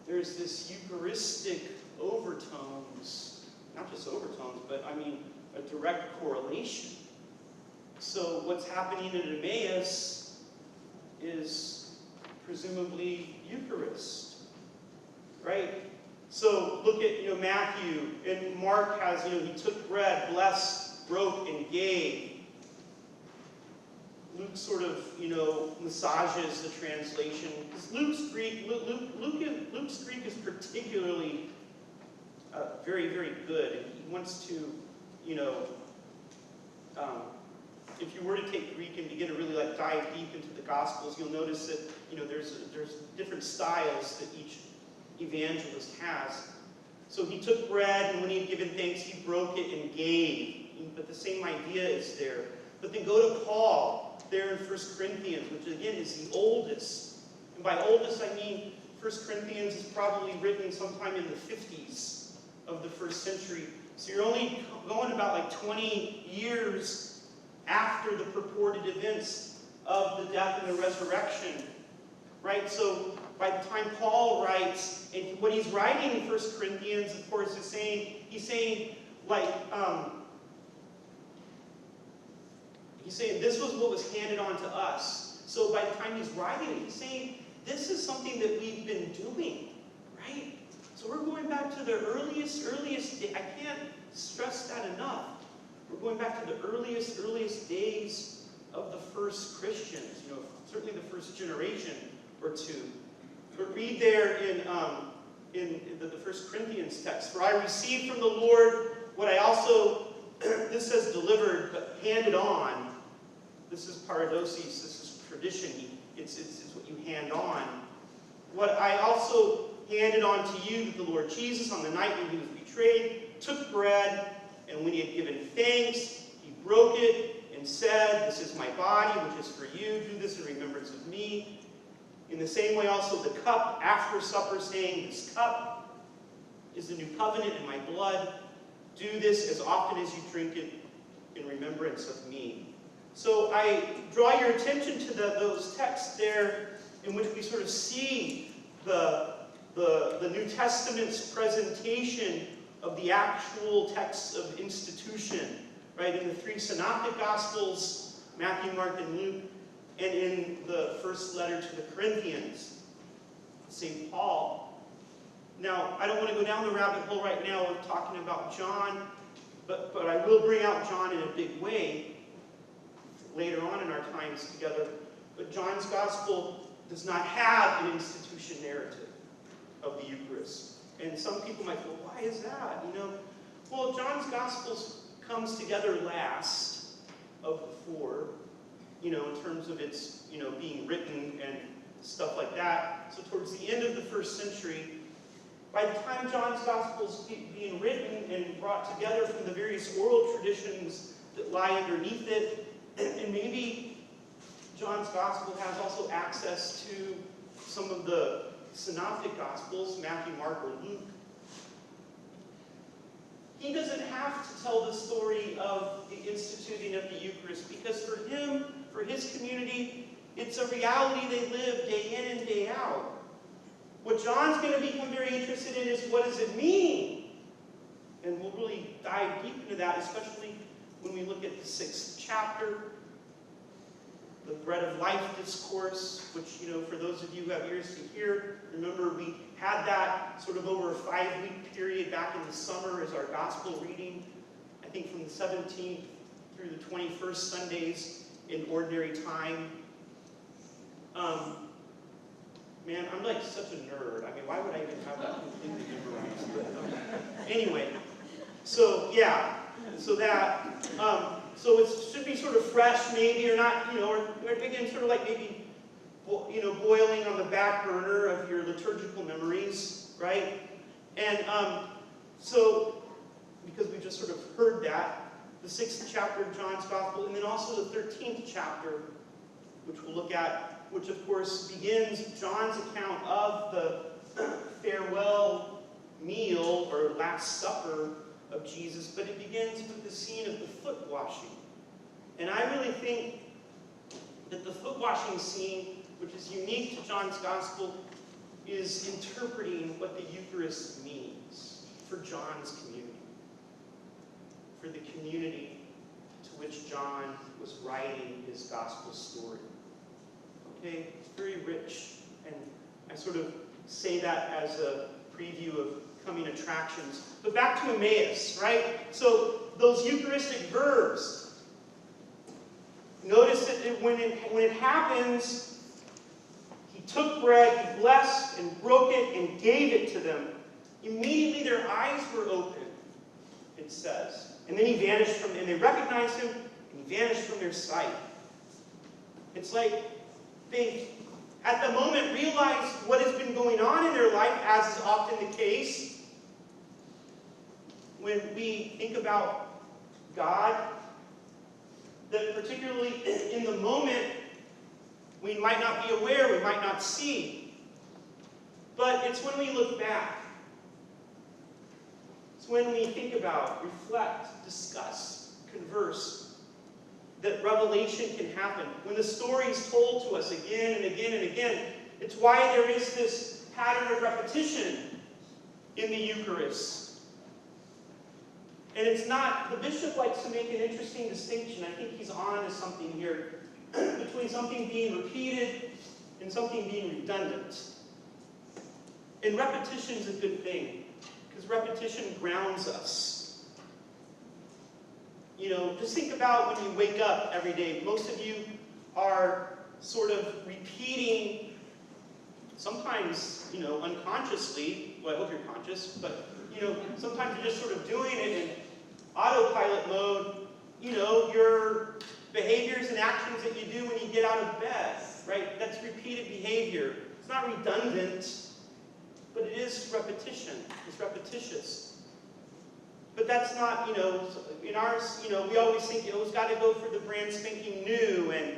there's this Eucharistic overtones, not just overtones, but a direct correlation. So what's happening at Emmaus is presumably Eucharist, right? So look at, Matthew, and Mark has, he took bread, blessed, broke, and gave. Luke sort of, massages the translation. Because Luke's Greek is particularly very, very good. And he wants to, if you were to take Greek and begin to really dive deep into the Gospels, you'll notice that, there's different styles that each evangelist has. So he took bread, and when he had given thanks, he broke it and gave. But the same idea is there. But then go to Paul, there in 1 Corinthians, which again is the oldest. And by oldest, I mean 1 Corinthians is probably written sometime in the 50s of the first century. So you're only going about 20 years after the purported events of the death and the resurrection, right? So by the time Paul writes, and what he's writing in 1 Corinthians, of course, is saying, he's saying this was what was handed on to us. So by the time he's writing, he's saying, this is something that we've been doing, right? So we're going back to the earliest day. I can't stress that enough. We're going back to the earliest days of the first Christians, certainly the first generation or two. But read there in the 1 Corinthians text, for I received from the Lord what I also, this says delivered, but handed on. This is paradosis, this is tradition. It's what you hand on. What I also handed on to you, that the Lord Jesus, on the night when he was betrayed, took bread, and when he had given thanks, he broke it and said, this is my body, which is for you. Do this in remembrance of me. In the same way also the cup after supper, saying, this cup is the new covenant in my blood. Do this as often as you drink it in remembrance of me. So I draw your attention to those texts there in which we sort of see the New Testament's presentation of the actual texts of institution, right? In the three synoptic Gospels, Matthew, Mark, and Luke, and in the first letter to the Corinthians, St. Paul. Now, I don't want to go down the rabbit hole right now of talking about John, but I will bring out John in a big way later on in our times together. But John's Gospel does not have an institution narrative of the Eucharist. And some people might go, why is that? Well, John's Gospel comes together last of the four, in terms of its, being written and stuff like that. So towards the end of the first century, by the time John's Gospel is being written and brought together from the various oral traditions that lie underneath it, and maybe John's Gospel has also access to some of the synoptic Gospels, Matthew, Mark, or Luke. He doesn't have to tell the story of the instituting of the Eucharist, because for him, for his community, it's a reality they live day in and day out. What John's going to become very interested in is, what does it mean? And we'll really dive deep into that, especially when we look at the 6th chapter, the bread of life discourse, which, for those of you who have ears to hear, remember we had that sort of over a 5-week period back in the summer as our gospel reading, I think from the 17th through the 21st Sundays in ordinary time. Man, I'm like such a nerd. I mean, why would I even have that completely memorized? But, anyway, so yeah, so that, so it should be sort of fresh maybe, or not, or again, sort of like maybe, boiling on the back burner of your liturgical memories, right? And so, because we just sort of heard that, the 6th chapter of John's Gospel, and then also the 13th chapter, which we'll look at, which of course begins John's account of the farewell meal or Last Supper of Jesus, but it begins with the scene of the foot washing. And I really think that the foot washing scene, which is unique to John's Gospel, is interpreting what the Eucharist means for John's community, for the community to which John was writing his Gospel story. Okay, it's very rich, and I sort of say that as a preview of coming attractions. But back to Emmaus, right? So those Eucharistic verbs. Notice that when it happens, he took bread, he blessed and broke it and gave it to them. Immediately their eyes were opened, it says. And then he vanished from them, and they recognized him, and he vanished from their sight. It's like they, at the moment, realized what has been going on in their life, as is often the case. When we think about God, that particularly in the moment, we might not be aware, we might not see. But it's when we look back, it's when we think about, reflect, discuss, converse, that revelation can happen. When the story is told to us again and again and again, it's why there is this pattern of repetition in the Eucharist. And it's not, the bishop likes to make an interesting distinction. I think he's on to something here. between something being repeated and something being redundant. And repetition is a good thing, because repetition grounds us. You know, just think about when you wake up every day. Most of you are sort of repeating, sometimes, you know, unconsciously. Well, I hope you're conscious, but, you know, sometimes you're just sort of doing it in autopilot mode. You know, your behaviors and actions that you do when you get out of bed, right? That's repeated behavior. It's not redundant, but it is repetition. It's repetitious. But that's not, you know, in ours, you know, we always think, you know, it's got to go for the brand spanking new and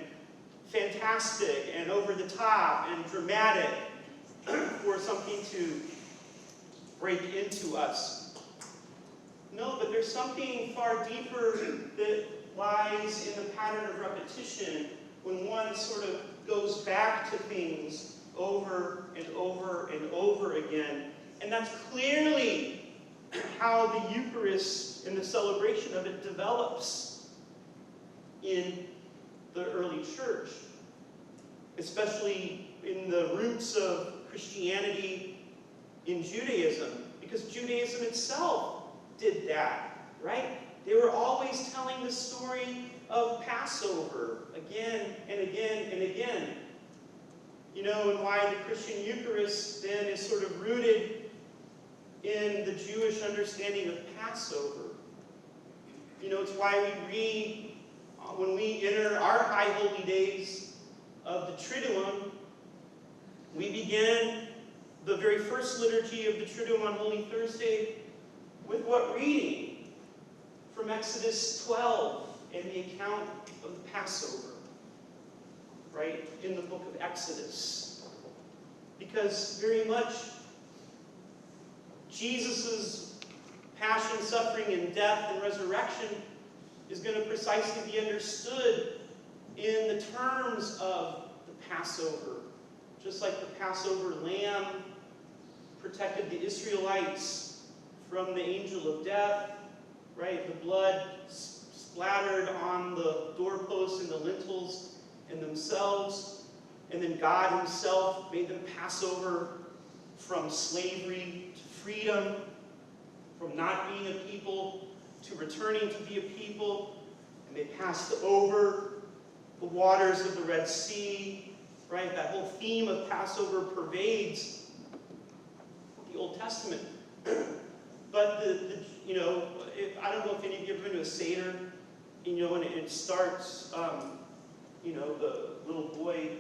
fantastic and over the top and dramatic for something to break into us. No, but there's something far deeper that lies in the pattern of repetition when one sort of goes back to things over and over and over again. And that's clearly how the Eucharist and the celebration of it develops in the early church, especially in the roots of Christianity in Judaism, because Judaism itself did that, right? They were always telling the story of Passover again and again and again. You know, and why the Christian Eucharist then is sort of rooted in the Jewish understanding of Passover. You know, it's why we read, when we enter our high holy days of the Triduum, we begin the very first liturgy of the Triduum on Holy Thursday with what reading? From Exodus 12 and the account of the Passover, right, in the book of Exodus. Because very much Jesus' passion, suffering, and death and resurrection is going to precisely be understood in the terms of the Passover. Just like the Passover lamb protected the Israelites from the angel of death, right? The blood splattered on the doorposts and the lintels and themselves. And then God himself made them pass over from slavery to freedom, from not being a people to returning to be a people. And they passed over the waters of the Red Sea, right? That whole theme of Passover pervades the Old Testament. But you know, I don't know if any of you have been to a Seder, you know, and it starts, you know, the little boy,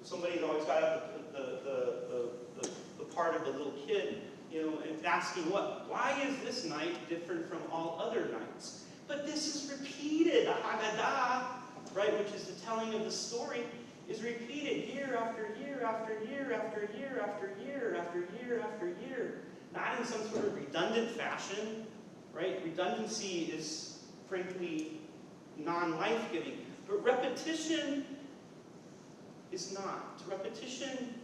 somebody's always got the part of the little kid, you know, and asking, why is this night different from all other nights? But this is repeated. The Haggadah, right, which is the telling of the story, is repeated year after year after year after year after year after year after year. Not in some sort of redundant fashion, right? Redundancy is, frankly, non-life-giving. But repetition is not. Repetition,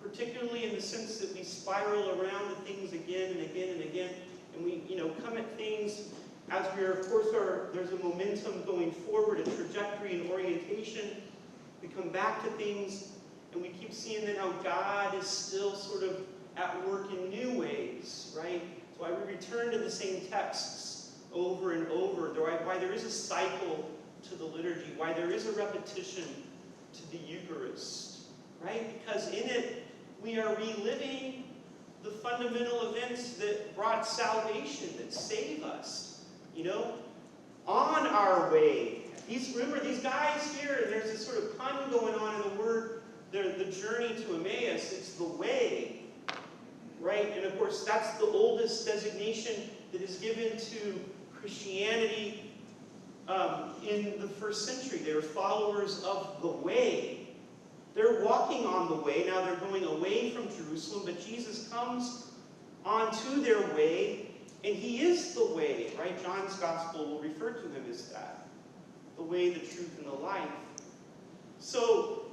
particularly in the sense that we spiral around the things again and again and again, and we, you know, come at things as we are, of course, there's a momentum going forward, a trajectory and orientation. We come back to things, and we keep seeing then how God is still sort of at work in new ways, right? So why we return to the same texts over and over, why there is a cycle to the liturgy, why there is a repetition to the Eucharist, right? Because in it, we are reliving the fundamental events that brought salvation, that save us, you know, on our way. Remember, these guys here, there's this sort of pun going on in the word, the journey to Emmaus. It's the way, right? And of course, that's the oldest designation that is given to Christianity in the first century. They were followers of the way. They're walking on the way. Now they're going away from Jerusalem, but Jesus comes onto their way, and he is the way, right? John's gospel will refer to him as that. The way, the truth, and the life. So,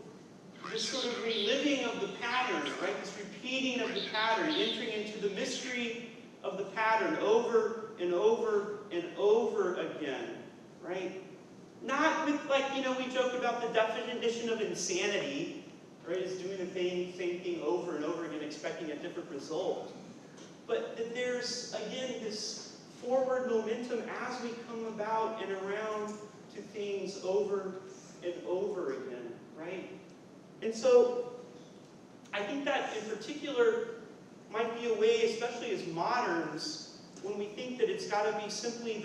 this sort of reliving of the pattern, right? This repeating of the pattern, entering into the mystery of the pattern over and over and over again, right? Not like, we joke about the definition of insanity, right, is doing the same thing over and over again, expecting a different result. But that there's, again, this forward momentum as we come about and around to things over and over again, right? And so, I think that in particular might be a way, especially as moderns, when we think that it's got to be simply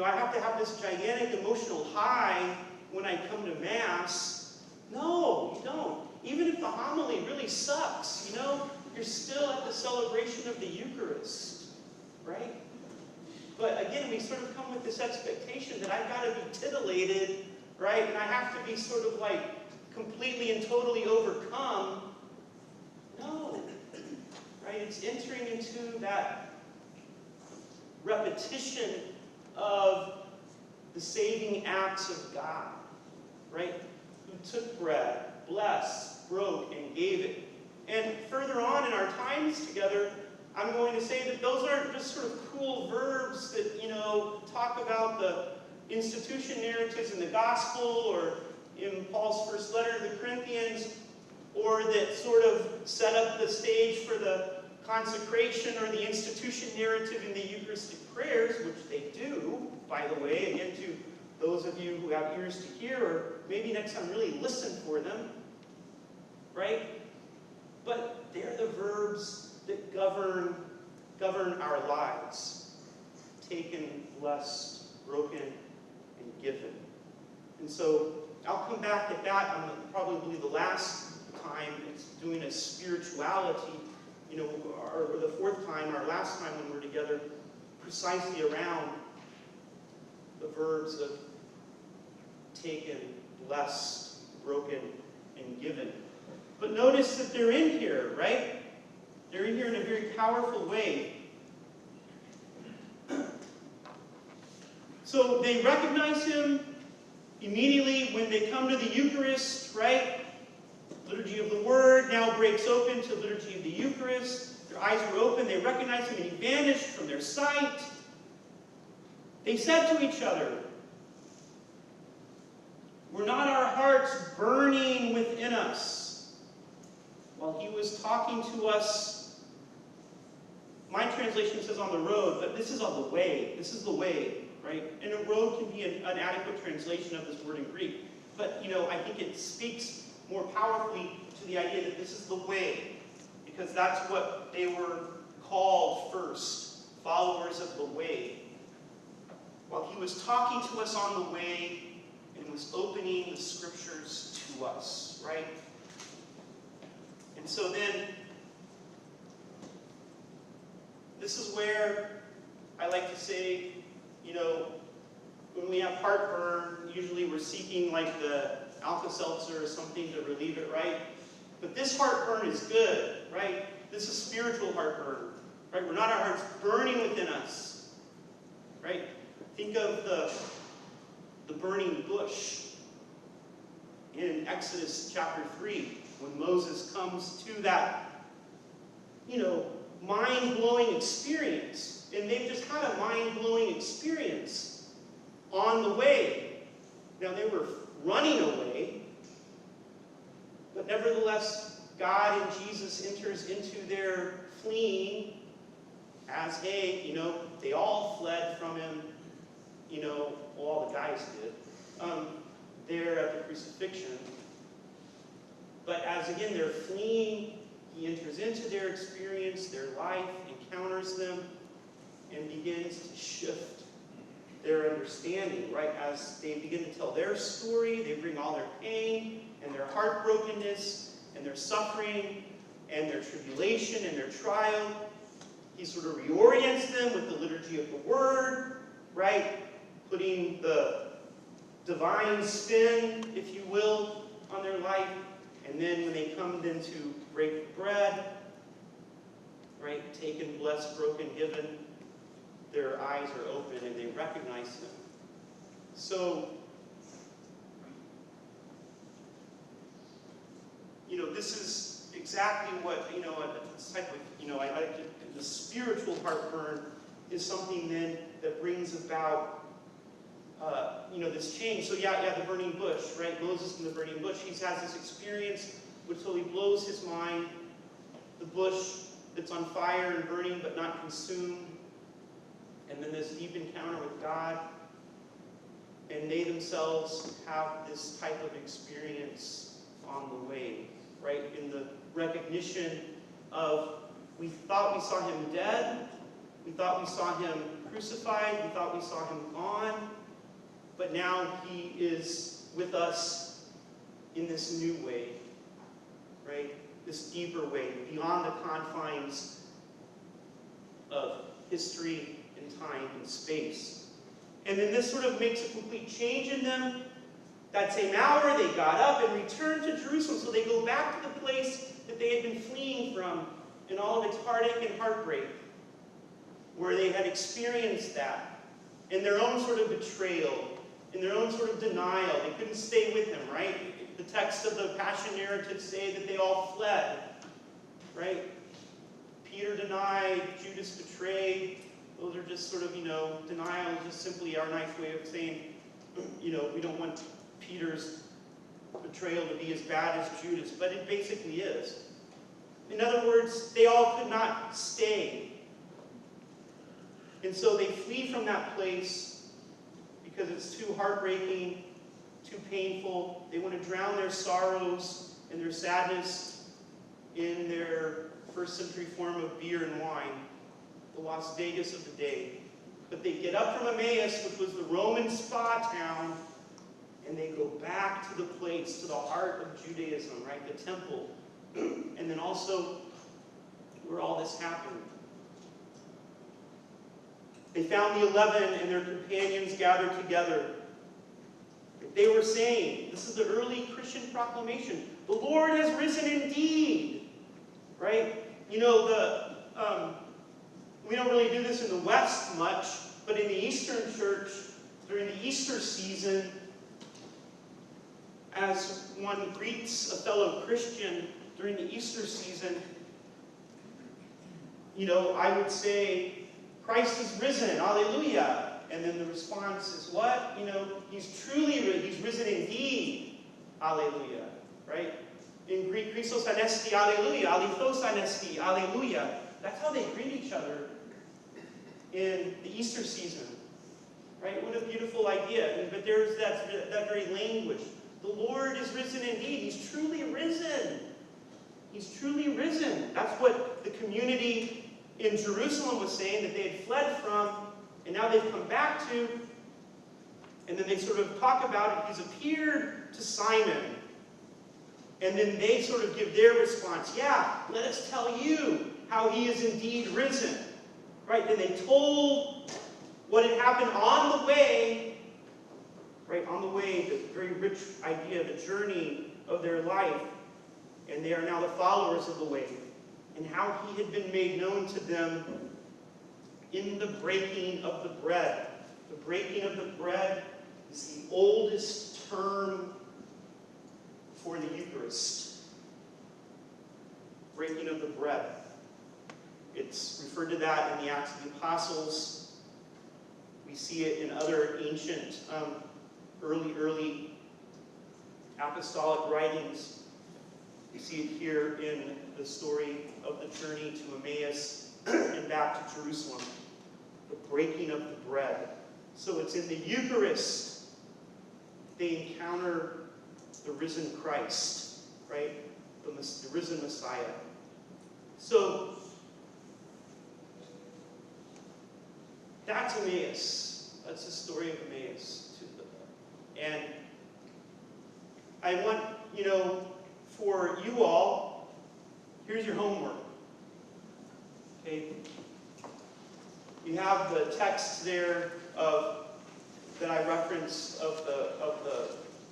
I have to have this gigantic emotional high when I come to Mass. No, you don't. Even if the homily really sucks, you're still at the celebration of the Eucharist, right? But again, we sort of come with this expectation that I've got to be titillated, right? And I have to be sort of like completely and totally overcome. No, right? It's entering into that repetition of the saving acts of God, right? Who took bread, blessed, broke, and gave it. And further on in our times together, I'm going to say that those aren't just sort of cool verbs that, talk about the institution narratives in the gospel or in Paul's first letter to the Corinthians, or that sort of set up the stage for the consecration or the institution narrative in the Eucharistic prayers, which they do, by the way, again, to those of you who have ears to hear, or maybe next time really listen for them, right? But they're the verbs that govern our lives. Taken, blessed, broken, and given. And so I'll come back at that on probably the last time it's doing a spirituality, or the fourth time, our last time when we're together, precisely around the verbs of taken, blessed, broken, and given. But notice that they're in here, right? They're in here in a very powerful way. So they recognize him immediately when they come to the Eucharist, right? Liturgy of the Word now breaks open to Liturgy of the Eucharist. Their eyes were open. They recognized him and he vanished from their sight. They said to each other, "Were not our hearts burning within us while he was talking to us?" My translation says on the road, but this is on the way. This is the way, right? And a road can be an adequate translation of this word in Greek. But, I think it speaks more powerfully to the idea that this is the way, because that's what they were called first, followers of the way. While he was talking to us on the way and was opening the scriptures to us, right? And so then, this is where I like to say, when we have heartburn, usually we're seeking like the Alka-Seltzer or something to relieve it, right? But this heartburn is good, right? This is spiritual heartburn, right? We're not our hearts burning within us, right? Think of the burning bush in Exodus chapter 3, when Moses comes to that, mind-blowing experience. And they've just had a mind-blowing experience on the way. Now, they were running away, but nevertheless, God and Jesus enters into their fleeing as, hey, they all fled from him, all the guys did, there at the crucifixion. But as, again, they're fleeing, he enters into their experience, their life, encounters them, and begins to shift their understanding, right? As they begin to tell their story, they bring all their pain and their heartbrokenness and their suffering and their tribulation and their trial. He sort of reorients them with the liturgy of the Word, right? Putting the divine spin, if you will, on their life. And then when they come then to break the bread, right? Taken, blessed, broken, given, their eyes are open and they recognize him. So, this is exactly what, a type of, the spiritual heartburn is something then that brings about this change. So yeah, the burning bush, right? Moses in the burning bush. He has this experience which totally blows his mind. The bush that's on fire and burning but not consumed. And then this deep encounter with God. And they themselves have this type of experience on the way, right? In the recognition of, we thought we saw him dead. We thought we saw him crucified. We thought we saw him gone. But now he is with us in this new way, right? This deeper way, beyond the confines of history and time and space. And then this sort of makes a complete change in them. That same hour, they got up and returned to Jerusalem. So they go back to the place that they had been fleeing from in all of its heartache and heartbreak, where they had experienced that in their own sort of betrayal, in their own sort of denial. They couldn't stay with him, right? The text of the Passion narrative say that they all fled, right? Peter denied, Judas betrayed. Those are just sort of, denial is just simply our nice way of saying, we don't want Peter's betrayal to be as bad as Judas, but it basically is. In other words, they all could not stay. And so they flee from that place because it's too heartbreaking, too painful. They want to drown their sorrows and their sadness in their first century form of beer and wine, the Las Vegas of the day. But they get up from Emmaus, which was the Roman spa town, and they go back to the place, to the heart of Judaism, right? The temple. And then also where all this happened. They found the 11 and their companions gathered together. They were saying, this is the early Christian proclamation, the Lord has risen indeed. Right? We don't really do this in the West much, but in the Eastern Church, during the Easter season, as one greets a fellow Christian during the Easter season, I would say, Christ is risen, hallelujah. And then the response is what? He's truly risen, he's risen indeed, hallelujah, right? In Greek, Christos anesti, hallelujah, alithos anesti, hallelujah. That's how they greet each other in the Easter season, right? What a beautiful idea. But there's that very language. The Lord is risen indeed. He's truly risen. He's truly risen. That's what the community in Jerusalem was saying that they had fled from, and now they've come back to. And then they sort of talk about it. He's appeared to Simon. And then they sort of give their response. Yeah, let us tell you how he is indeed risen. Right? Then they told what had happened on the way. Right? On the way, the very rich idea, the journey of their life. And they are now the followers of the way. And how he had been made known to them in the breaking of the bread. The breaking of the bread is the oldest term for the Eucharist. Breaking of the bread. It's referred to that in the Acts of the Apostles. We see it in other ancient, early apostolic writings. We see it here in the story of the journey to Emmaus and back to Jerusalem. The breaking of the bread. So it's in the Eucharist they encounter the risen Christ, right? The risen Messiah. So that's Emmaus. That's the story of Emmaus. And I want, for you all, here's your homework. Okay? You have the text there that I referenced of the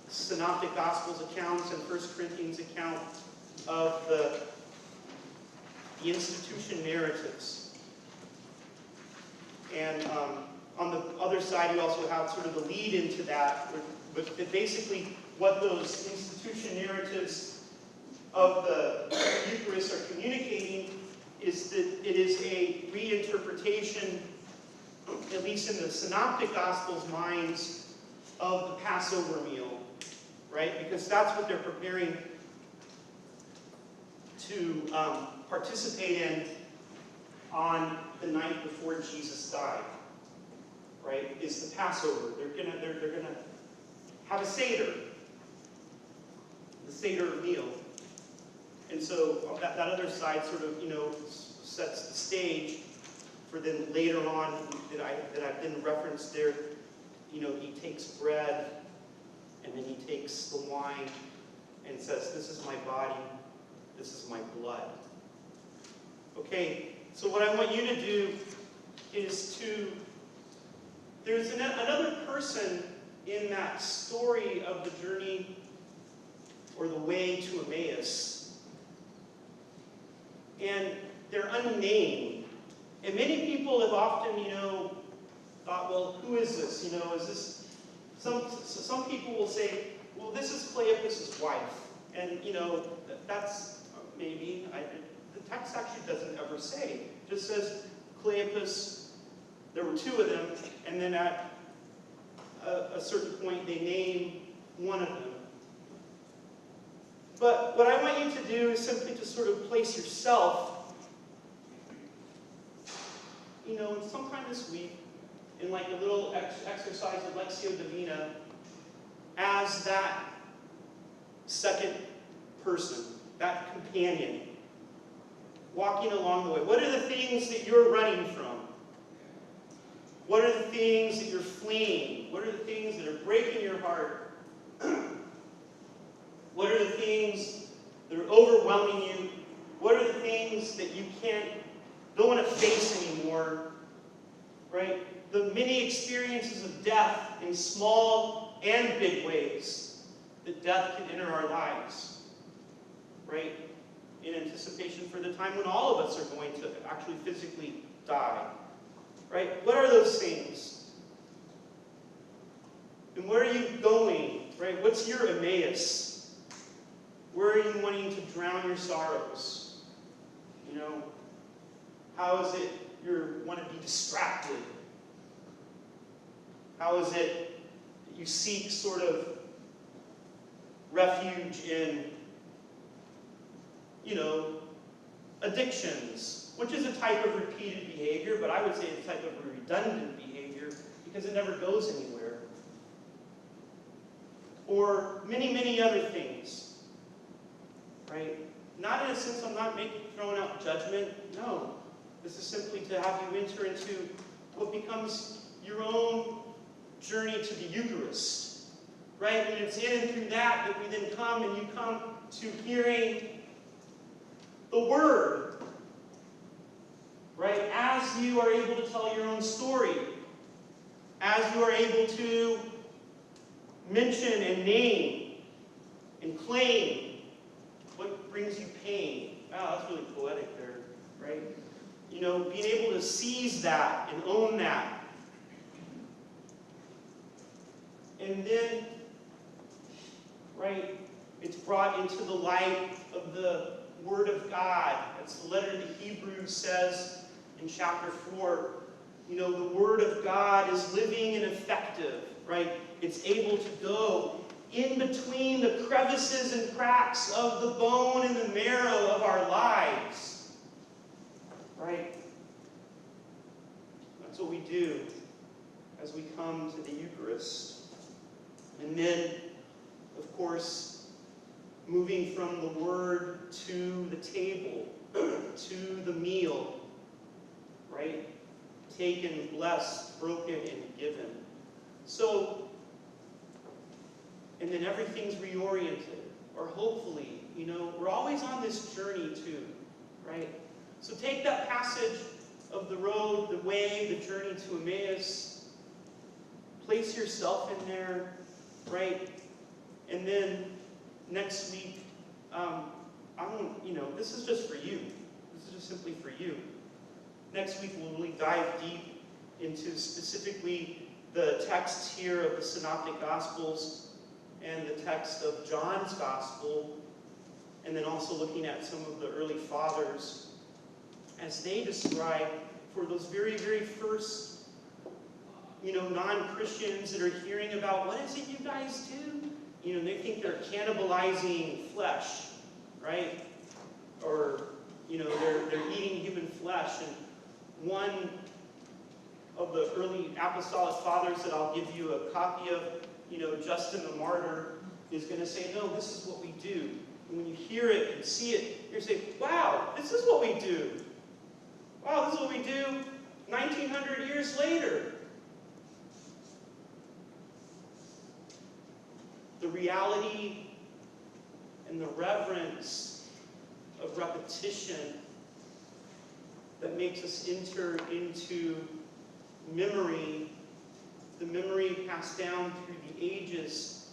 Synoptic Gospels accounts and 1 Corinthians account of the institution narratives. And on the other side, you also have sort of the lead into that, but basically what those institution narratives of the Eucharist are communicating is that it is a reinterpretation, at least in the Synoptic Gospels' minds, of the Passover meal, right? Because that's what they're preparing to participate in on the night before Jesus died, right? Is the Passover. They're gonna have a Seder, the Seder meal. And so that other side sort of, sets the stage for then later on that I've been referenced there. He takes bread and then he takes the wine and says, "This is my body, this is my blood." Okay, so what I want you to do is there's another person in that story of the journey or the way to Emmaus. And they're unnamed. And many people have often, thought, well, who is this? Is this... Some people will say, well, this is Cleopas' wife. And, that's maybe... the text actually doesn't ever say. It just says Cleopas, there were two of them, and then at a certain point they name one of them. But what I want you to do is simply to sort of place yourself, sometime this week, in like a little exercise of Lectio Divina, as that second person, that companion, walking along the way. What are the things that you're running from? What are the things that you're fleeing? What are the things that are breaking your heart? What are the things that are overwhelming you? What are the things that you don't want to face anymore? Right? The many experiences of death in small and big ways that death can enter our lives. Right? In anticipation for the time when all of us are going to actually physically die. Right? What are those things? And where are you going? Right? What's your Emmaus? Where are you wanting to drown your sorrows? How is it you want to be distracted? How is it that you seek sort of refuge in, addictions, which is a type of repeated behavior, but I would say it's a type of redundant behavior because it never goes anywhere. Or many, many other things, right? Not in a sense I'm not throwing out judgment. No. This is simply to have you enter into what becomes your own journey to the Eucharist, right? And it's in and through that we then come and you come to hearing the Word, right? As you are able to tell your own story, as you are able to mention and name and claim what brings you pain. Wow, that's really poetic there, right? Being able to seize that and own that. And then, right, it's brought into the light of the Word of God. As the letter to Hebrews says in chapter 4, the Word of God is living and effective, right? It's able to go in between the crevices and cracks of the bone and the marrow of our lives. Right? That's what we do as we come to the Eucharist. And then, of course, moving from the Word to the table, to the meal, right? Taken, blessed, broken, and given. So, and then everything's reoriented, or hopefully, we're always on this journey too, right? So take that passage of the road, the way, the journey to Emmaus, place yourself in there, right? And then next week, this is just for you. This is just simply for you. Next week we'll really dive deep into specifically the text here of the Synoptic Gospels and the text of John's Gospel, and then also looking at some of the early fathers as they describe for those very, very first non-Christians that are hearing about, what is it you guys do? They think they're cannibalizing flesh, right? Or, they're eating human flesh. And one of the early apostolic fathers that I'll give you a copy of, Justin the Martyr, is going to say, no, this is what we do. And when you hear it and see it, you're going to say, wow, this is what we do. Wow, this is what we do 1,900 years later. The reality and the reverence of repetition that makes us enter into memory, the memory passed down through the ages,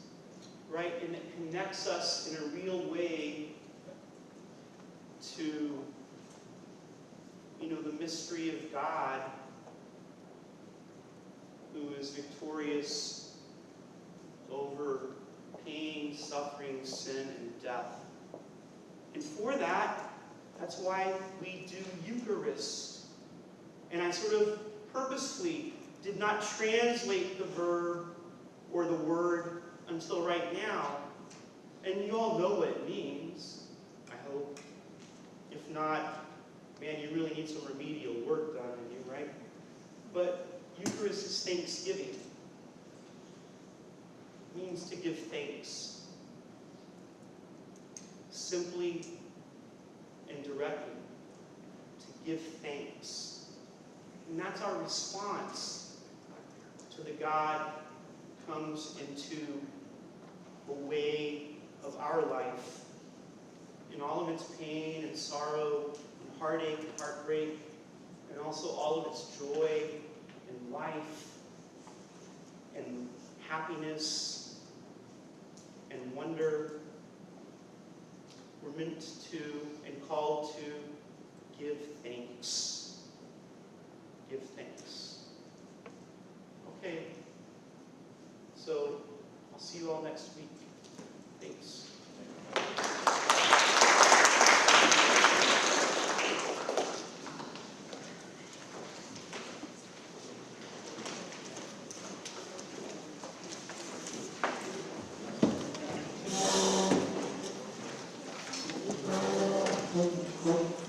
right? And it connects us in a real way to, the mystery of God, who is victorious over pain, suffering, sin, and death. And for that, that's why we do Eucharist. And I sort of purposely did not translate the verb or the word until right now. And you all know what it means, I hope. If not, man, you really need some remedial work done on you, right? But Eucharist is thanksgiving. It means to give thanks. Simply and directly. To give thanks. And that's our response to the God who comes into the way of our life in all of its pain and sorrow and heartache and heartbreak, and also all of its joy and life and happiness and wonder. We're meant to and called to give thanks. Give thanks. Okay. So I'll see you all next week. Thanks. Thank you.